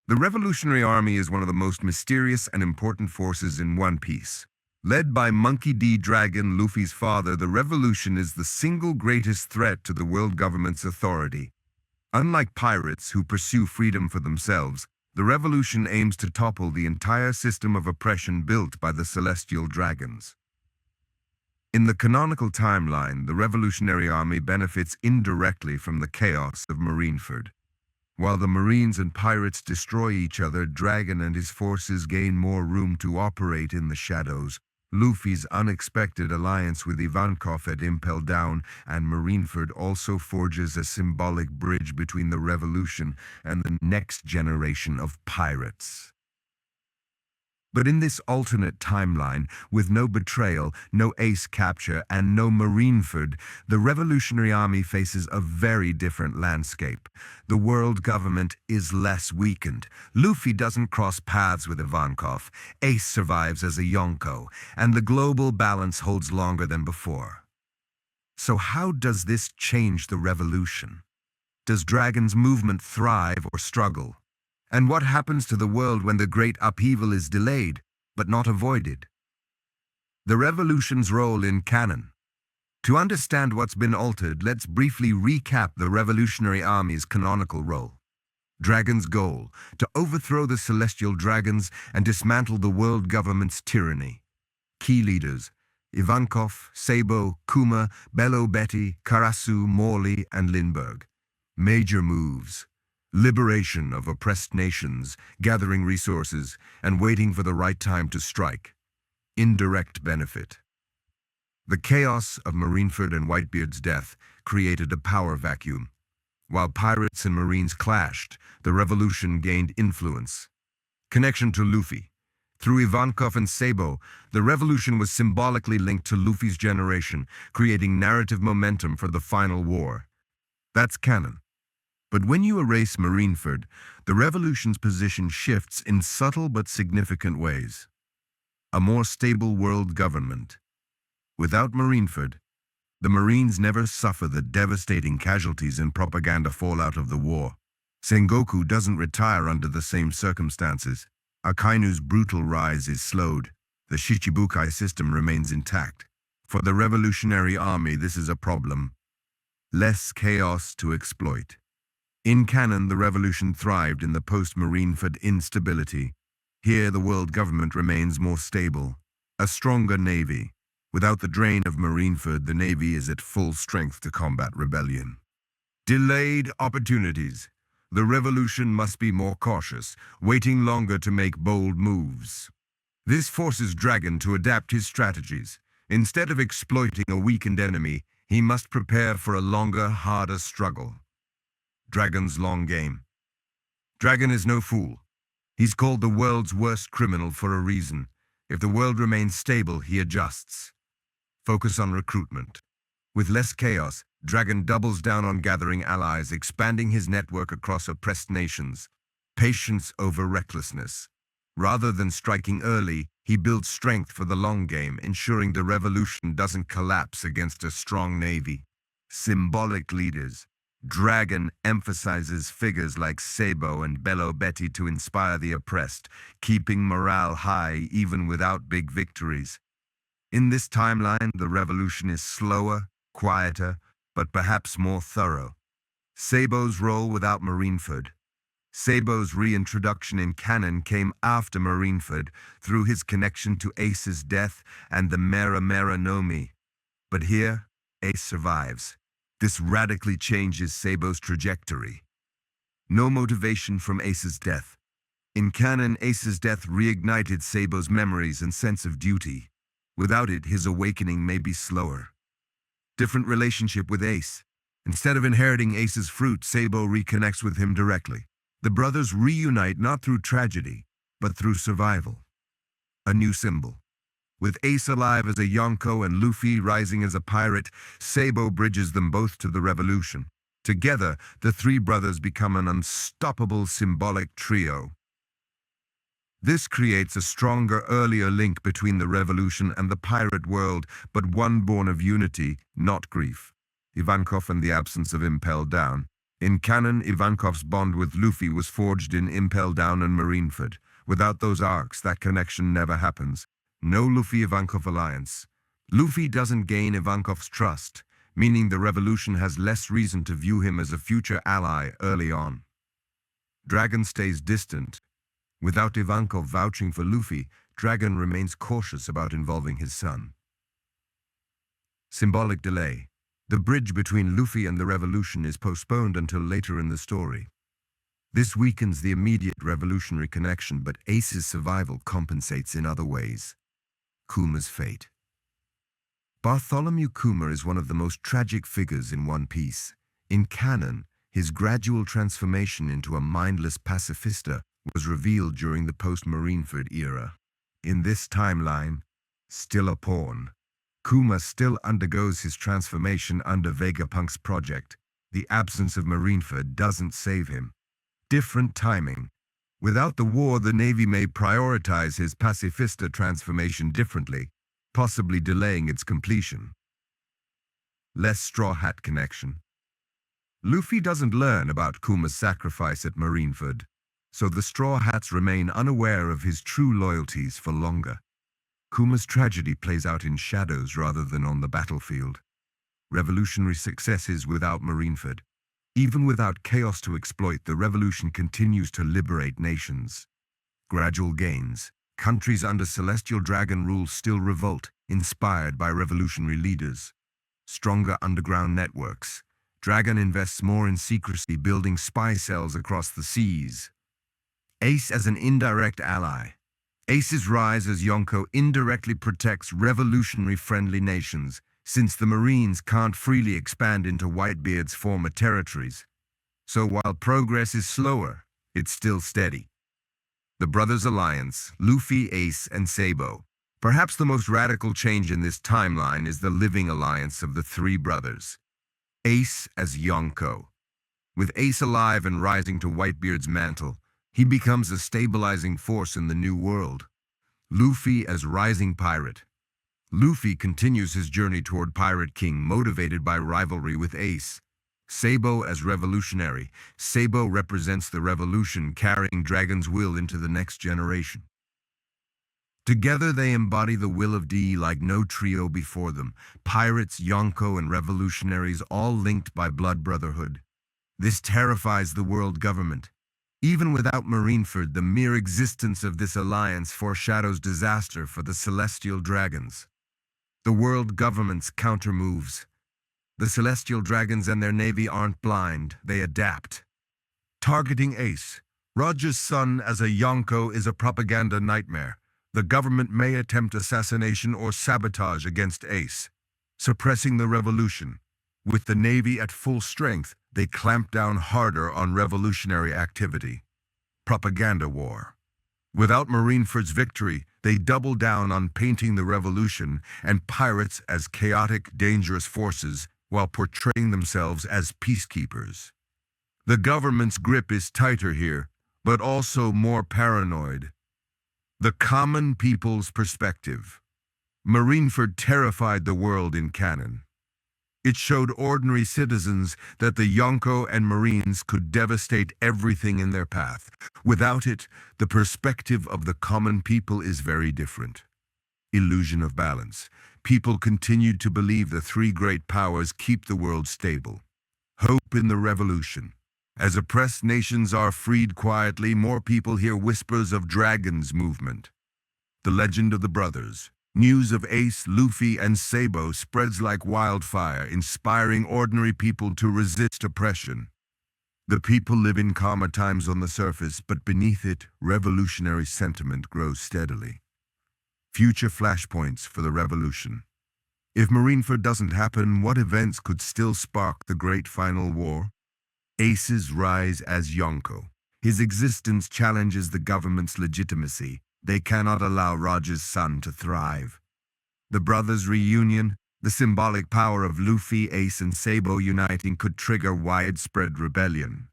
The Revolutionary Army is one of the most mysterious and important forces in One Piece. Led by Monkey D. Dragon, Luffy's father, the Revolution is the single greatest threat to the world government's authority. Unlike pirates who pursue freedom for themselves, the Revolution aims to topple the entire system of oppression built by the Celestial Dragons. In the canonical timeline, the Revolutionary Army benefits indirectly from the chaos of Marineford. While the Marines and pirates destroy each other, Dragon and his forces gain more room to operate in the shadows. Luffy's unexpected alliance with Ivankov at Impel Down and Marineford also forges a symbolic bridge between the Revolution and the next generation of pirates. But in this alternate timeline, with no betrayal, no Ace capture, and no Marineford, the Revolutionary Army faces a very different landscape. The world government is less weakened. Luffy doesn't cross paths with Ivankov, Ace survives as a Yonko, and the global balance holds longer than before. So how does this change the revolution? Does Dragon's movement thrive or struggle? And what happens to the world when the great upheaval is delayed, but not avoided? The revolution's role in canon. To understand what's been altered, let's briefly recap the Revolutionary Army's canonical role. Dragon's goal: to overthrow the Celestial Dragons and dismantle the world government's tyranny. Key leaders: Ivankov, Sabo, Kuma, Bello Betty, Karasu, Morley, and Lindbergh. Major moves: liberation of oppressed nations, gathering resources, and waiting for the right time to strike. Indirect benefit: the chaos of Marineford and Whitebeard's death created a power vacuum. While pirates and Marines clashed, the revolution gained influence. Connection to Luffy: through Ivankov and Sabo, the revolution was symbolically linked to Luffy's generation, creating narrative momentum for the final war. That's canon. But when you erase Marineford, the revolution's position shifts in subtle but significant ways. A more stable world government. Without Marineford, the Marines never suffer the devastating casualties and propaganda fallout of the war. Sengoku doesn't retire under the same circumstances. Akainu's brutal rise is slowed. The Shichibukai system remains intact. For the Revolutionary Army, this is a problem. Less chaos to exploit. In canon, the revolution thrived in the post-Marineford instability. Here, the world government remains more stable. A stronger navy. Without the drain of Marineford, the navy is at full strength to combat rebellion. Delayed opportunities. The revolution must be more cautious, waiting longer to make bold moves. This forces Dragon to adapt his strategies. Instead of exploiting a weakened enemy, he must prepare for a longer, harder struggle. Dragon's long game. Dragon is no fool. He's called the world's worst criminal for a reason. If the world remains stable, he adjusts. Focus on recruitment. With less chaos, Dragon doubles down on gathering allies, expanding his network across oppressed nations. Patience over recklessness. Rather than striking early, he builds strength for the long game, ensuring the revolution doesn't collapse against a strong navy. Symbolic leaders. Dragon emphasizes figures like Sabo and Bello Betty to inspire the oppressed, keeping morale high even without big victories. In this timeline, the revolution is slower, quieter, but perhaps more thorough. Sabo's role without Marineford. Sabo's reintroduction in canon came after Marineford through his connection to Ace's death and the Mera Mera no Mi. But here, Ace survives. This radically changes Sabo's trajectory. No motivation from Ace's death. In canon, Ace's death reignited Sabo's memories and sense of duty. Without it, his awakening may be slower. Different relationship with Ace. Instead of inheriting Ace's fruit, Sabo reconnects with him directly. The brothers reunite not through tragedy, but through survival. A new symbol. With Ace alive as a Yonko and Luffy rising as a pirate, Sabo bridges them both to the revolution. Together, the three brothers become an unstoppable symbolic trio. This creates a stronger, earlier link between the revolution and the pirate world, but one born of unity, not grief. Ivankov and the absence of Impel Down. In canon, Ivankov's bond with Luffy was forged in Impel Down and Marineford. Without those arcs, that connection never happens. No Luffy-Ivankov alliance. Luffy doesn't gain Ivankov's trust, meaning the revolution has less reason to view him as a future ally early on. Dragon stays distant. Without Ivankov vouching for Luffy, Dragon remains cautious about involving his son. Symbolic delay. The bridge between Luffy and the revolution is postponed until later in the story. This weakens the immediate revolutionary connection, but Ace's survival compensates in other ways. Kuma's fate. Bartholomew Kuma is one of the most tragic figures in One Piece. In canon, his gradual transformation into a mindless pacifista was revealed during the post-Marineford era. In this timeline, still a pawn, Kuma still undergoes his transformation under Vegapunk's project. The absence of Marineford doesn't save him. Different timing. Without the war, the Navy may prioritize his pacifista transformation differently, possibly delaying its completion. Less Straw Hat connection. Luffy doesn't learn about Kuma's sacrifice at Marineford, so the Straw Hats remain unaware of his true loyalties for longer. Kuma's tragedy plays out in shadows rather than on the battlefield. Revolutionary successes without Marineford. Even without chaos to exploit, the revolution continues to liberate nations. Gradual gains. Countries under Celestial Dragon rule still revolt, inspired by revolutionary leaders. Stronger underground networks. Dragon invests more in secrecy, building spy cells across the seas. Ace as an indirect ally. Ace's rise as Yonko indirectly protects revolutionary-friendly nations, since the Marines can't freely expand into Whitebeard's former territories. So while progress is slower, it's still steady. The brothers' alliance, Luffy, Ace, and Sabo. Perhaps the most radical change in this timeline is the living alliance of the three brothers. Ace as Yonko. With Ace alive and rising to Whitebeard's mantle, he becomes a stabilizing force in the new world. Luffy as rising pirate. Luffy continues his journey toward Pirate King, motivated by rivalry with Ace. Sabo as revolutionary. Sabo represents the revolution, carrying Dragon's will into the next generation. Together they embody the will of D like no trio before them. Pirates, Yonko, and revolutionaries, all linked by blood brotherhood. This terrifies the world government. Even without Marineford, the mere existence of this alliance foreshadows disaster for the Celestial Dragons. The world government's counter-moves. The Celestial Dragons and their navy aren't blind, they adapt. Targeting Ace. Roger's son as a Yonko is a propaganda nightmare. The government may attempt assassination or sabotage against Ace, suppressing the revolution. With the navy at full strength, they clamp down harder on revolutionary activity. Propaganda war. Without Marineford's victory, they double down on painting the revolution and pirates as chaotic, dangerous forces while portraying themselves as peacekeepers. The government's grip is tighter here, but also more paranoid. The common people's perspective. Marineford terrified the world in canon. It showed ordinary citizens that the Yonko and Marines could devastate everything in their path. Without it, the perspective of the common people is very different. Illusion of balance. people continued to believe the three great powers keep the world stable. Hope in the revolution. As oppressed nations are freed quietly, more people hear whispers of Dragon's movement. The legend of the brothers. News of Ace, Luffy, and Sabo spreads like wildfire, inspiring ordinary people to resist oppression. The people live in calmer times on the surface, but beneath it, revolutionary sentiment grows steadily. Future flashpoints for the revolution. If Marineford doesn't happen, what events could still spark the great final war? Ace's rise as Yonko. His existence challenges the government's legitimacy. They cannot allow Roger's son to thrive. The brothers' reunion, the symbolic power of Luffy, Ace, and Sabo uniting could trigger widespread rebellion.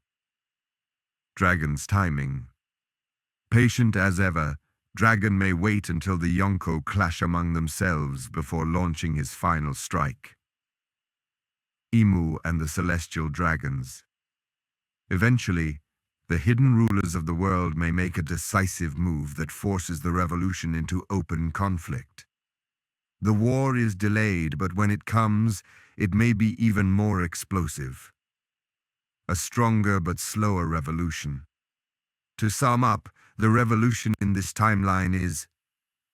Dragon's timing. Patient as ever, Dragon may wait until the Yonko clash among themselves before launching his final strike. Imu and the Celestial Dragons. Eventually, the hidden rulers of the world may make a decisive move that forces the revolution into open conflict. The war is delayed, but when it comes, it may be even more explosive. A stronger but slower revolution. To sum up, the revolution in this timeline is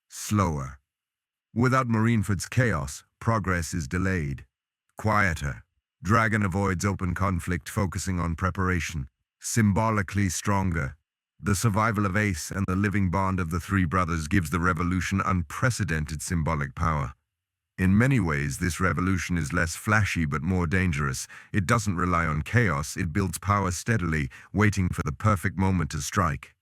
slower. Without Marineford's chaos, progress is delayed. Quieter. Dragon avoids open conflict, focusing on preparation. Symbolically stronger. The survival of Ace and the living bond of the three brothers gives the revolution unprecedented symbolic power. In many ways, this revolution is less flashy but more dangerous. It doesn't rely on chaos, it builds power steadily, waiting for the perfect moment to strike.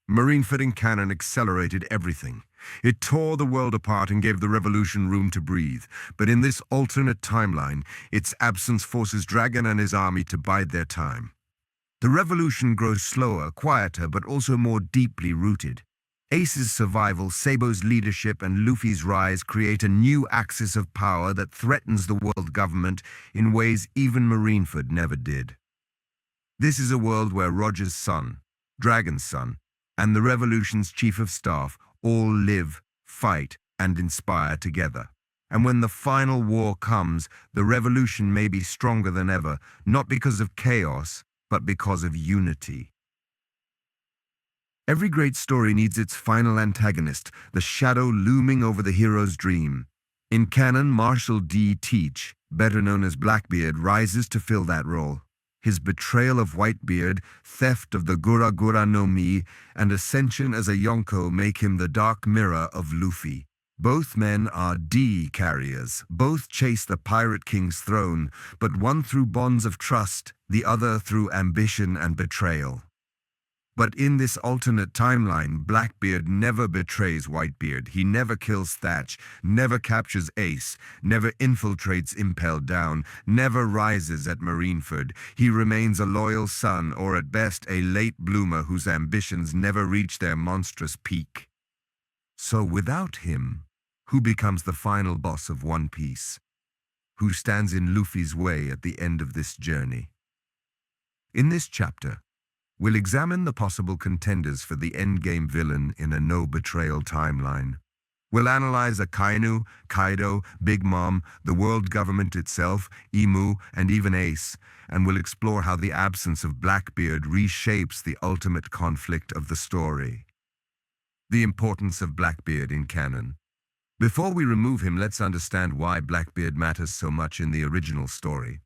Marineford in canon accelerated everything. It tore the world apart and gave the revolution room to breathe. But in this alternate timeline, its absence forces Dragon and his army to bide their time. The revolution grows slower, quieter, but also more deeply rooted. Ace's survival, Sabo's leadership, and Luffy's rise create a new axis of power that threatens the world government in ways even Marineford never did. This is a world where Roger's son, Dragon's son, and the revolution's chief of staff all live, fight, and inspire together. And when the final war comes, the revolution may be stronger than ever, not because of chaos, but because of unity. Every great story needs its final antagonist, the shadow looming over the hero's dream. In canon, Marshal D. Teach, better known as Blackbeard, rises to fill that role. His betrayal of Whitebeard, theft of the Gura Gura no Mi, and ascension as a Yonko make him the dark mirror of Luffy. Both men are D carriers, both chase the Pirate King's throne, but one through bonds of trust, the other through ambition and betrayal. But in this alternate timeline, Blackbeard never betrays Whitebeard, he never kills Thatch, never captures Ace, never infiltrates Impel Down, never rises at Marineford. He remains a loyal son, or at best a late bloomer whose ambitions never reach their monstrous peak. So without him, who becomes the final boss of One Piece? Who stands in Luffy's way at the end of this journey? In this chapter, we'll examine the possible contenders for the endgame villain in a no-betrayal timeline. We'll analyze Akainu, Kaido, Big Mom, the world government itself, Imu, and even Ace, and we'll explore how the absence of Blackbeard reshapes the ultimate conflict of the story. The importance of Blackbeard in canon. Before we remove him, let's understand why Blackbeard matters so much in the original story.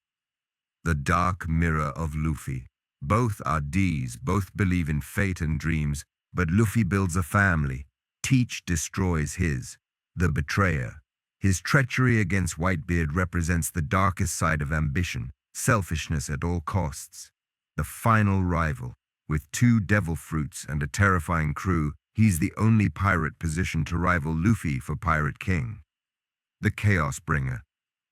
The dark mirror of Luffy. Both are Ds, both believe in fate and dreams, but Luffy builds a family. Teach destroys his, the betrayer. His treachery against Whitebeard represents the darkest side of ambition, selfishness at all costs. The final rival, with 2 devil fruits and a terrifying crew, he's the only pirate positioned to rival Luffy for Pirate King. The Chaos Bringer.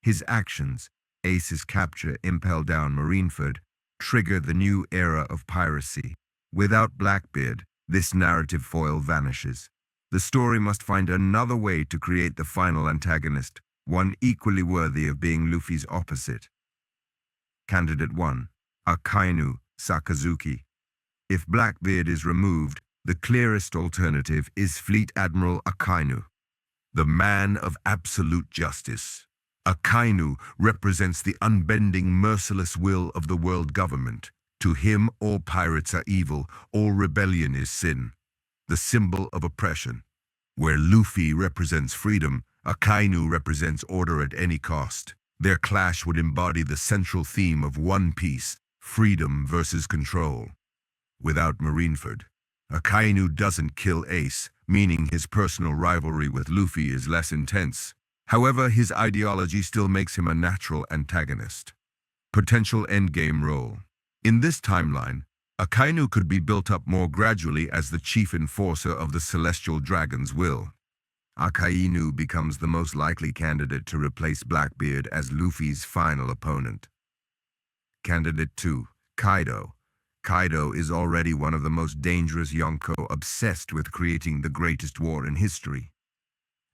His actions, Ace's capture, Impel Down Marineford, trigger the new era of piracy. Without Blackbeard, this narrative foil vanishes. The story must find another way to create the final antagonist, one equally worthy of being Luffy's opposite. Candidate 1. Akainu Sakazuki. If Blackbeard is removed, the clearest alternative is Fleet Admiral Akainu. the man of absolute justice. Akainu represents the unbending, merciless will of the world government. To him, all pirates are evil, all rebellion is sin, the symbol of oppression. Where Luffy represents freedom, Akainu represents order at any cost. Their clash would embody the central theme of One Piece, freedom versus control. Without Marineford, Akainu doesn't kill Ace, meaning his personal rivalry with Luffy is less intense. However, his ideology still makes him a natural antagonist. Potential endgame role. In this timeline, Akainu could be built up more gradually as the chief enforcer of the Celestial Dragon's will. Akainu becomes the most likely candidate to replace Blackbeard as Luffy's final opponent. Candidate 2, Kaido. Kaido is already one of the most dangerous Yonko, obsessed with creating the greatest war in history.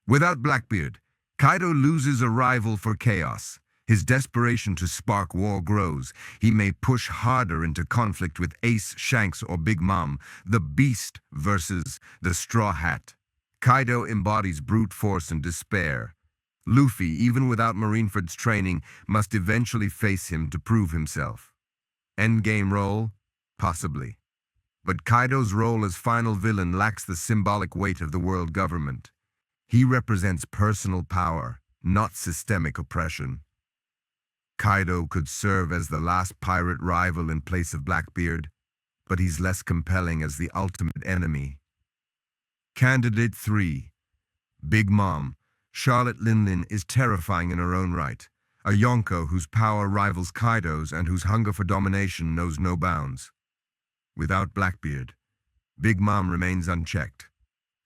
Without Blackbeard, Kaido loses a rival for chaos. His desperation to spark war grows. He may push harder into conflict with Ace, Shanks, or Big Mom, the Beast versus the Straw Hat. Kaido embodies brute force and despair. Luffy, even without Marineford's training, must eventually face him to prove himself. Endgame role? Possibly. But Kaido's role as final villain lacks the symbolic weight of the world government. He represents personal power, not systemic oppression. Kaido could serve as the last pirate rival in place of Blackbeard, but he's less compelling as the ultimate enemy. Candidate 3. Big Mom. Charlotte Linlin is terrifying in her own right, a Yonko whose power rivals Kaido's and whose hunger for domination knows no bounds. Without Blackbeard, Big Mom remains unchecked.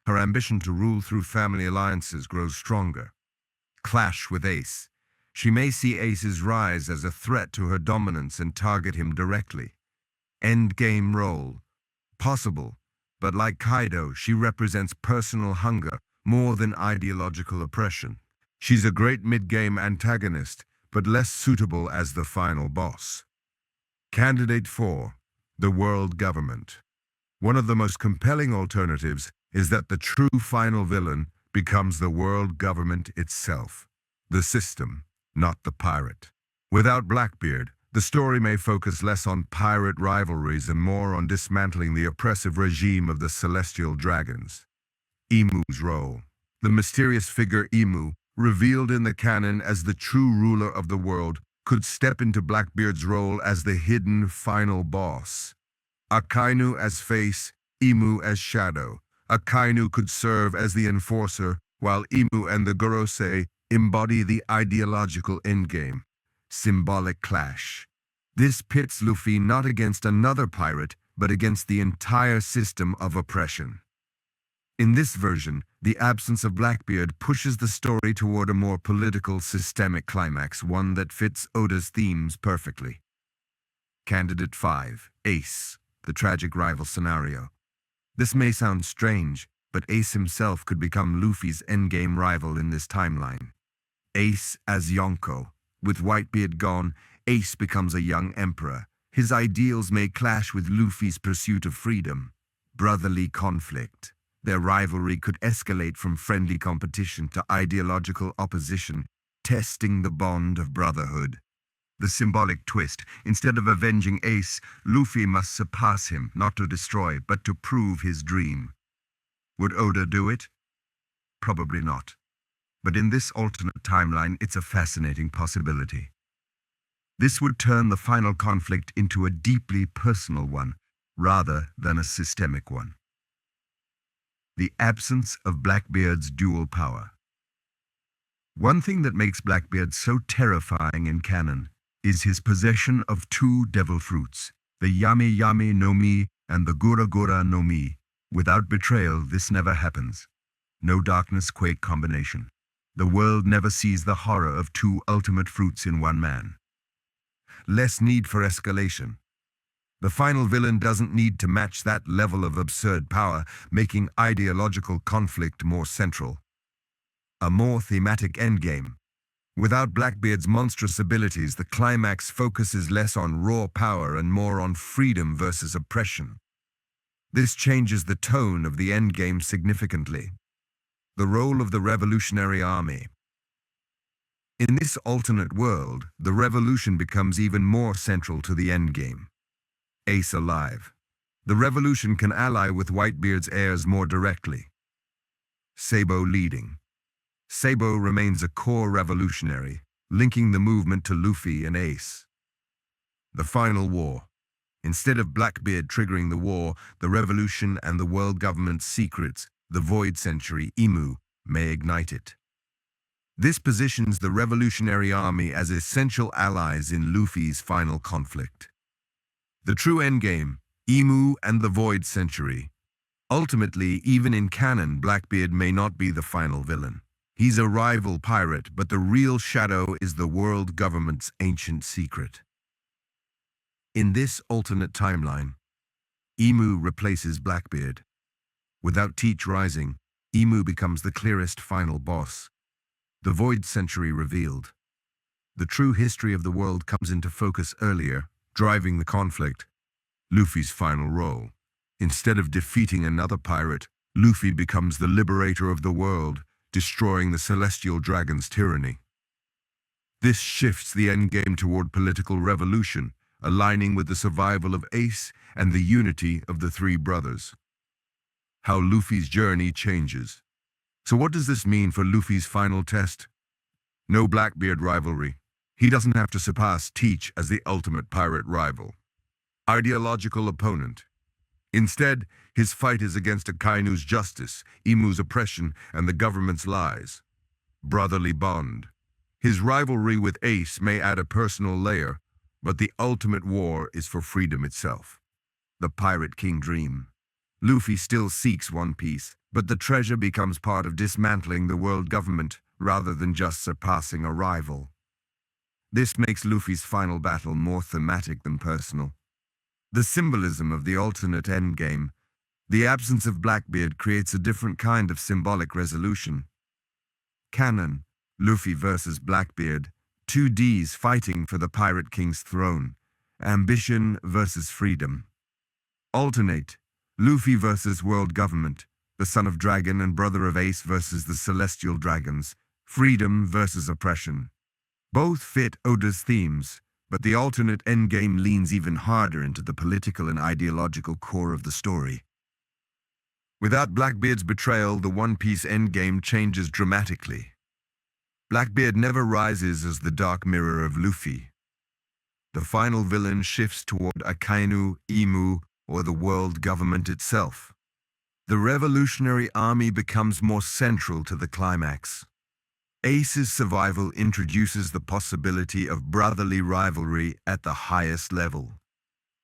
Her ambition to rule through family alliances grows stronger. Clash with Ace. She may see Ace's rise as a threat to her dominance and target him directly. Endgame role. Possible, but like Kaido, she represents personal hunger more than ideological oppression. She's a great mid-game antagonist, but less suitable as the final boss. Candidate 4. The world government. One of the most compelling alternatives is that the true final villain becomes the world government itself, the system, not the pirate. Without Blackbeard, the story may focus less on pirate rivalries and more on dismantling the oppressive regime of the Celestial Dragons. Imu's role. The mysterious figure Imu, revealed in the canon as the true ruler of the world, could step into Blackbeard's role as the hidden final boss. Akainu as face, Imu as shadow. Akainu could serve as the enforcer, while Imu and the Gorosei embody the ideological endgame. Symbolic clash. This pits Luffy not against another pirate, but against the entire system of oppression. In this version, the absence of Blackbeard pushes the story toward a more political, systemic climax, one that fits Oda's themes perfectly. Candidate 5. Ace, the tragic rival scenario. This may sound strange, but Ace himself could become Luffy's endgame rival in this timeline. Ace as Yonko. With Whitebeard gone, Ace becomes a young emperor. His ideals may clash with Luffy's pursuit of freedom. Brotherly conflict. Their rivalry could escalate from friendly competition to ideological opposition, testing the bond of brotherhood. The symbolic twist: instead of avenging Ace, Luffy must surpass him, not to destroy, but to prove his dream. Would Oda do it? Probably not. But in this alternate timeline, it's a fascinating possibility. This would turn the final conflict into a deeply personal one, rather than a systemic one. The absence of Blackbeard's dual power. One thing that makes Blackbeard so terrifying in canon is his possession of two devil fruits, the Yami Yami no Mi and the Gura Gura no Mi. Without betrayal, this never happens. No darkness quake combination. The world never sees the horror of two ultimate fruits in one man. Less need for escalation. The final villain doesn't need to match that level of absurd power, making ideological conflict more central. A more thematic endgame. Without Blackbeard's monstrous abilities, the climax focuses less on raw power and more on freedom versus oppression. This changes the tone of the endgame significantly. The role of the Revolutionary Army. In this alternate world, the revolution becomes even more central to the endgame. Ace alive. The revolution can ally with Whitebeard's heirs more directly. Sabo leading. Sabo remains a core revolutionary, linking the movement to Luffy and Ace. The final war. Instead of Blackbeard triggering the war, the revolution and the world government's secrets, the Void Century, Imu, may ignite it. This positions the Revolutionary Army as essential allies in Luffy's final conflict. The true endgame, Imu and the Void Century. Ultimately, even in canon, Blackbeard may not be the final villain. He's a rival pirate, but the real shadow is the world government's ancient secret. In this alternate timeline, Imu replaces Blackbeard. Without Teach rising, Imu becomes the clearest final boss. The Void Century revealed. The true history of the world comes into focus earlier, driving the conflict. Luffy's final role. Instead of defeating another pirate, Luffy becomes the liberator of the world, destroying the celestial dragon's tyranny. This shifts the endgame toward political revolution, aligning with the survival of Ace and the unity of the three brothers. How Luffy's journey changes. So what does this mean for Luffy's final test? No Blackbeard rivalry. He doesn't have to surpass Teach as the ultimate pirate rival. Ideological opponent. Instead, his fight is against Akainu's justice, Imu's oppression, and the government's lies. Brotherly bond. His rivalry with Ace may add a personal layer, but the ultimate war is for freedom itself. The Pirate King dream. Luffy still seeks One Piece, but the treasure becomes part of dismantling the world government rather than just surpassing a rival. This makes Luffy's final battle more thematic than personal. The symbolism of the alternate endgame. The absence of Blackbeard creates a different kind of symbolic resolution. Canon, Luffy versus Blackbeard, two Ds fighting for the Pirate King's throne. Ambition versus freedom. Alternate, Luffy versus world government, the son of dragon and brother of Ace versus the celestial dragons. Freedom versus oppression. Both fit Oda's themes, but the alternate endgame leans even harder into the political and ideological core of the story. Without Blackbeard's betrayal, the One Piece endgame changes dramatically. Blackbeard never rises as the dark mirror of Luffy. The final villain shifts toward Akainu, Imu, or the world government itself. The Revolutionary Army becomes more central to the climax. Ace's survival introduces the possibility of brotherly rivalry at the highest level.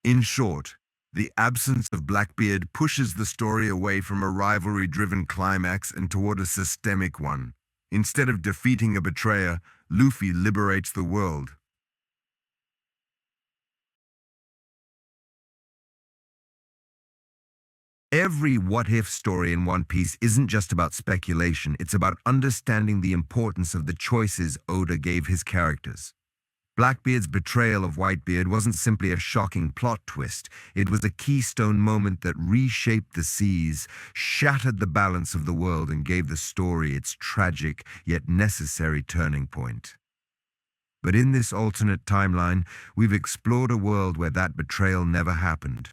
In short, the absence of Blackbeard pushes the story away from a rivalry-driven climax and toward a systemic one. Instead of defeating a betrayer, Luffy liberates the world. Every what-if story in One Piece isn't just about speculation, it's about understanding the importance of the choices Oda gave his characters. Blackbeard's betrayal of Whitebeard wasn't simply a shocking plot twist, it was a keystone moment that reshaped the seas, shattered the balance of the world, and gave the story its tragic yet necessary turning point. But in this alternate timeline, we've explored a world where that betrayal never happened.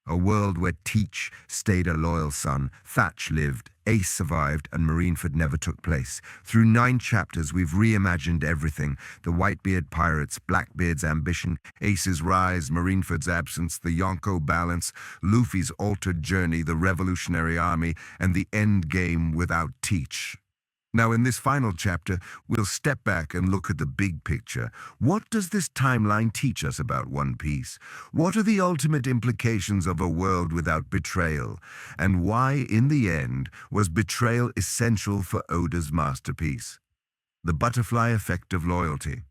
A world where Teach stayed a loyal son, Thatch lived, Ace survived, and Marineford never took place. Through 9 chapters, we've reimagined everything. The Whitebeard pirates, Blackbeard's ambition, Ace's rise, Marineford's absence, the Yonko balance, Luffy's altered journey, the Revolutionary Army, and the end game without Teach. Now, in this final chapter, we'll step back and look at the big picture. What does this timeline teach us about One Piece? What are the ultimate implications of a world without betrayal? And why, in the end, was betrayal essential for Oda's masterpiece? The butterfly effect of loyalty.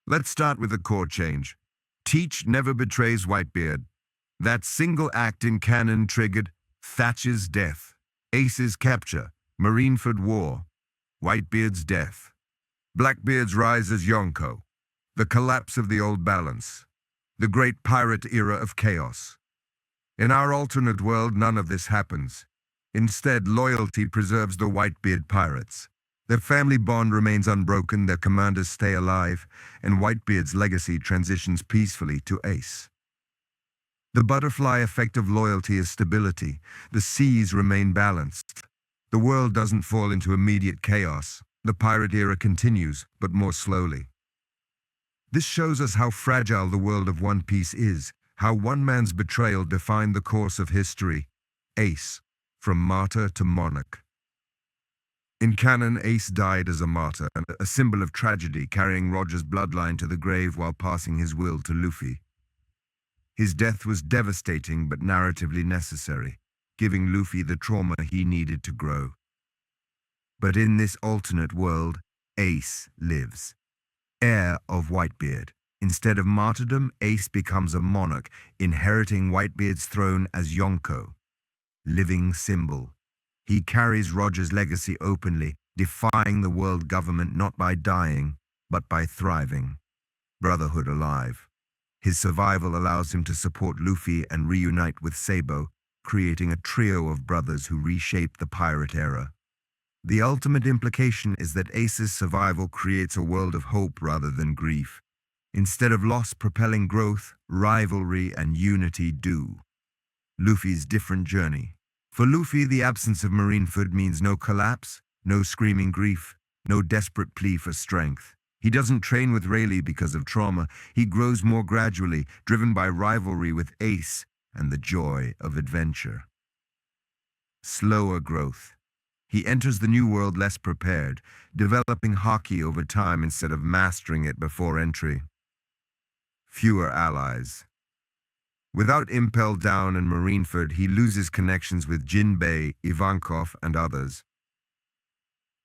Let's start with the core change. Teach never betrays Whitebeard. That single act in canon triggered Thatch's death, Ace's capture, Marineford War, Whitebeard's death, Blackbeard's rise as Yonko, the collapse of the old balance, the great pirate era of chaos. In our alternate world, none of this happens. Instead, loyalty preserves the Whitebeard pirates. Their family bond remains unbroken, their commanders stay alive, and Whitebeard's legacy transitions peacefully to Ace. The butterfly effect of loyalty is stability. The seas remain balanced. The world doesn't fall into immediate chaos. The pirate era continues, but more slowly. This shows us how fragile the world of One Piece is, how one man's betrayal defined the course of history. Ace, from martyr to monarch. In canon, Ace died as a martyr, a symbol of tragedy, carrying Roger's bloodline to the grave while passing his will to Luffy. His death was devastating but narratively necessary, giving Luffy the trauma he needed to grow. But in this alternate world, Ace lives, heir of Whitebeard. Instead of martyrdom, Ace becomes a monarch, inheriting Whitebeard's throne as Yonko, living symbol. He carries Roger's legacy openly, defying the world government not by dying, but by thriving. Brotherhood alive. His survival allows him to support Luffy and reunite with Sabo, creating a trio of brothers who reshape the pirate era. The ultimate implication is that Ace's survival creates a world of hope rather than grief. Instead of loss propelling growth, rivalry and unity do. Luffy's different journey. For Luffy, the absence of Marineford means no collapse, no screaming grief, no desperate plea for strength. He doesn't train with Rayleigh because of trauma. He grows more gradually, driven by rivalry with Ace and the joy of adventure. Slower growth. He enters the new world less prepared, developing haki over time instead of mastering it before entry. Fewer allies. Without Impel Down and Marineford, he loses connections with Jinbei, Ivankov, and others.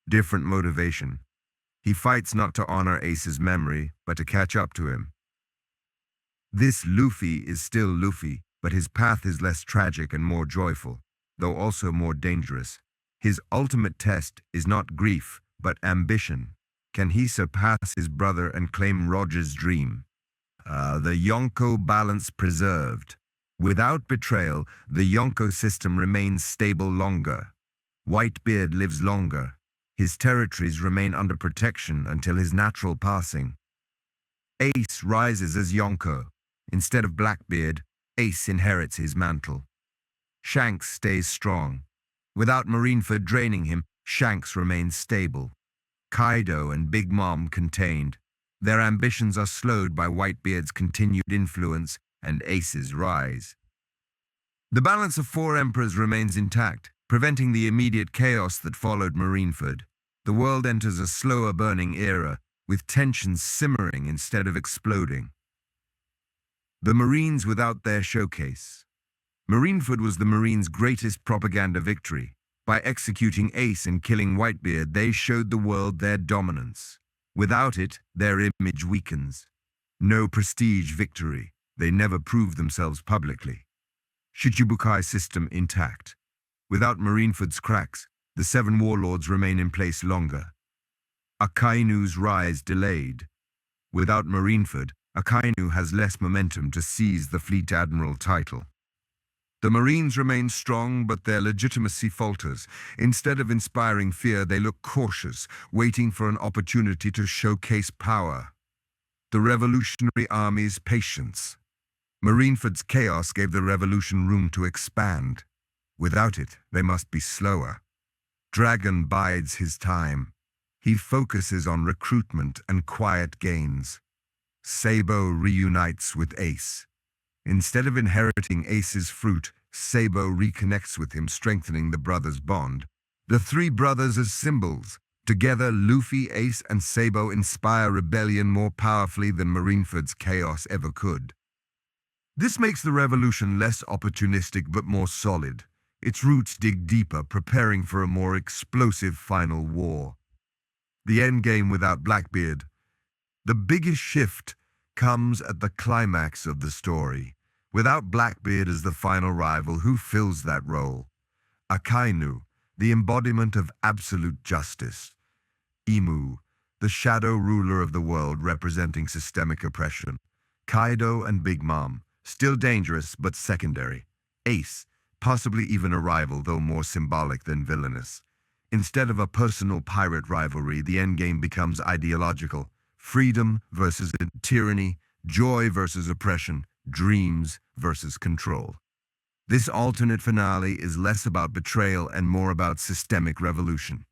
Different motivation. He fights not to honor Ace's memory, but to catch up to him. This Luffy is still Luffy, but his path is less tragic and more joyful, though also more dangerous. His ultimate test is not grief, but ambition. Can he surpass his brother and claim Roger's dream? The Yonko balance preserved. Without betrayal, the Yonko system remains stable longer. Whitebeard lives longer. His territories remain under protection until his natural passing. Ace rises as Yonko. Instead of Blackbeard, Ace inherits his mantle. Shanks stays strong. Without Marineford draining him, Shanks remains stable. Kaido and Big Mom contained. Their ambitions are slowed by Whitebeard's continued influence and Ace's rise. The balance of four emperors remains intact, preventing the immediate chaos that followed Marineford. The world enters a slower burning era, with tensions simmering instead of exploding. The Marines without their showcase. Marineford was the Marines' greatest propaganda victory. By executing Ace and killing Whitebeard, they showed the world their dominance. Without it, their image weakens. No prestige victory. They never proved themselves publicly. Shichibukai system intact. Without Marineford's cracks, the seven warlords remain in place longer. Akainu's rise delayed. Without Marineford, Akainu has less momentum to seize the Fleet Admiral title. The Marines remain strong, but their legitimacy falters. Instead of inspiring fear, they look cautious, waiting for an opportunity to showcase power. The Revolutionary Army's patience. Marineford's chaos gave the revolution room to expand. Without it, they must be slower. Dragon bides his time. He focuses on recruitment and quiet gains. Sabo reunites with Ace. Instead of inheriting Ace's fruit, Sabo reconnects with him, strengthening the brothers' bond. The three brothers as symbols. Together, Luffy, Ace, and Sabo inspire rebellion more powerfully than Marineford's chaos ever could. This makes the revolution less opportunistic but more solid. Its roots dig deeper, preparing for a more explosive final war. The endgame without Blackbeard. The biggest shift comes at the climax of the story. Without Blackbeard as the final rival, who fills that role? Akainu, the embodiment of absolute justice. Imu, the shadow ruler of the world representing systemic oppression. Kaido and Big Mom, still dangerous but secondary. Ace, possibly even a rival, though more symbolic than villainous. Instead of a personal pirate rivalry, the endgame becomes ideological. Freedom versus tyranny, joy versus oppression, dreams versus control. This alternate finale is less about betrayal and more about systemic revolution.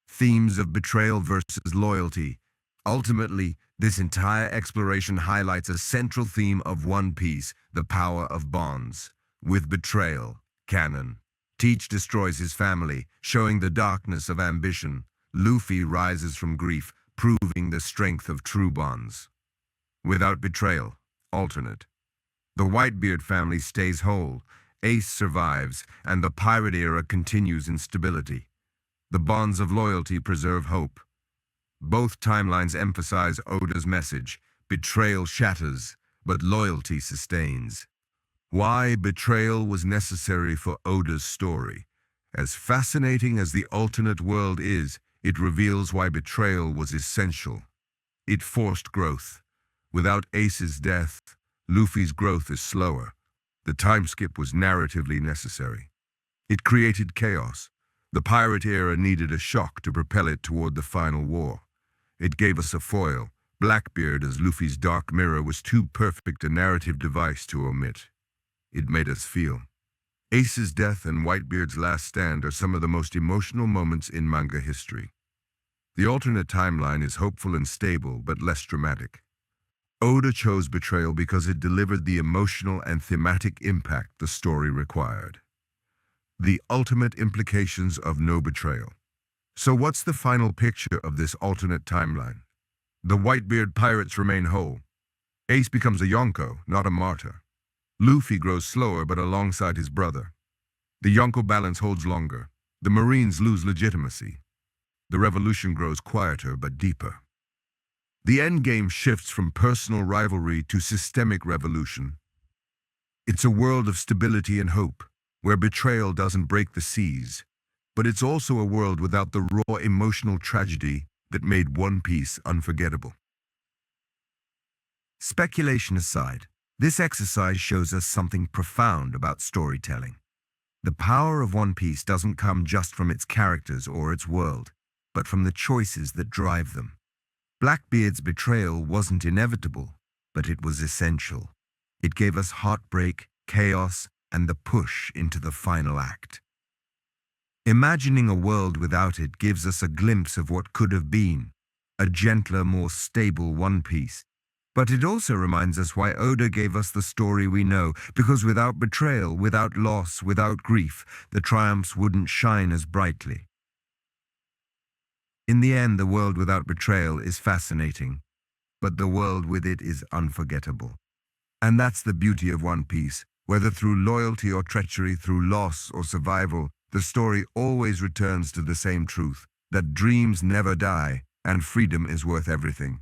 Themes of betrayal versus loyalty. Ultimately, this entire exploration highlights a central theme of One Piece, the power of bonds. With betrayal, canon. Teach destroys his family, showing the darkness of ambition. Luffy rises from grief, proving the strength of true bonds. Without betrayal, alternate. The Whitebeard family stays whole, Ace survives, and the pirate era continues in stability. The bonds of loyalty preserve hope. Both timelines emphasize Oda's message: betrayal shatters, but loyalty sustains. Why betrayal was necessary for Oda's story. As fascinating as the alternate world is, it reveals why betrayal was essential. It forced growth. Without Ace's death, Luffy's growth is slower. The time skip was narratively necessary. It created chaos. The pirate era needed a shock to propel it toward the final war. It gave us a foil. Blackbeard as Luffy's dark mirror was too perfect a narrative device to omit. It made us feel. Ace's death and Whitebeard's last stand are some of the most emotional moments in manga history. The alternate timeline is hopeful and stable, but less dramatic. Oda chose betrayal because it delivered the emotional and thematic impact the story required. The ultimate implications of no betrayal. So what's the final picture of this alternate timeline? The Whitebeard pirates remain whole. Ace becomes a Yonko, not a martyr. Luffy grows slower but alongside his brother. The Yonko balance holds longer. The Marines lose legitimacy. The revolution grows quieter but deeper. The endgame shifts from personal rivalry to systemic revolution. It's a world of stability and hope, where betrayal doesn't break the seas, but it's also a world without the raw emotional tragedy that made One Piece unforgettable. Speculation aside, this exercise shows us something profound about storytelling. The power of One Piece doesn't come just from its characters or its world, but from the choices that drive them. Blackbeard's betrayal wasn't inevitable, but it was essential. It gave us heartbreak, chaos, and the push into the final act. Imagining a world without it gives us a glimpse of what could have been, a gentler, more stable One Piece. But it also reminds us why Oda gave us the story we know, because without betrayal, without loss, without grief, the triumphs wouldn't shine as brightly. In the end, the world without betrayal is fascinating, but the world with it is unforgettable. And that's the beauty of One Piece. Whether through loyalty or treachery, through loss or survival, the story always returns to the same truth, that dreams never die and freedom is worth everything.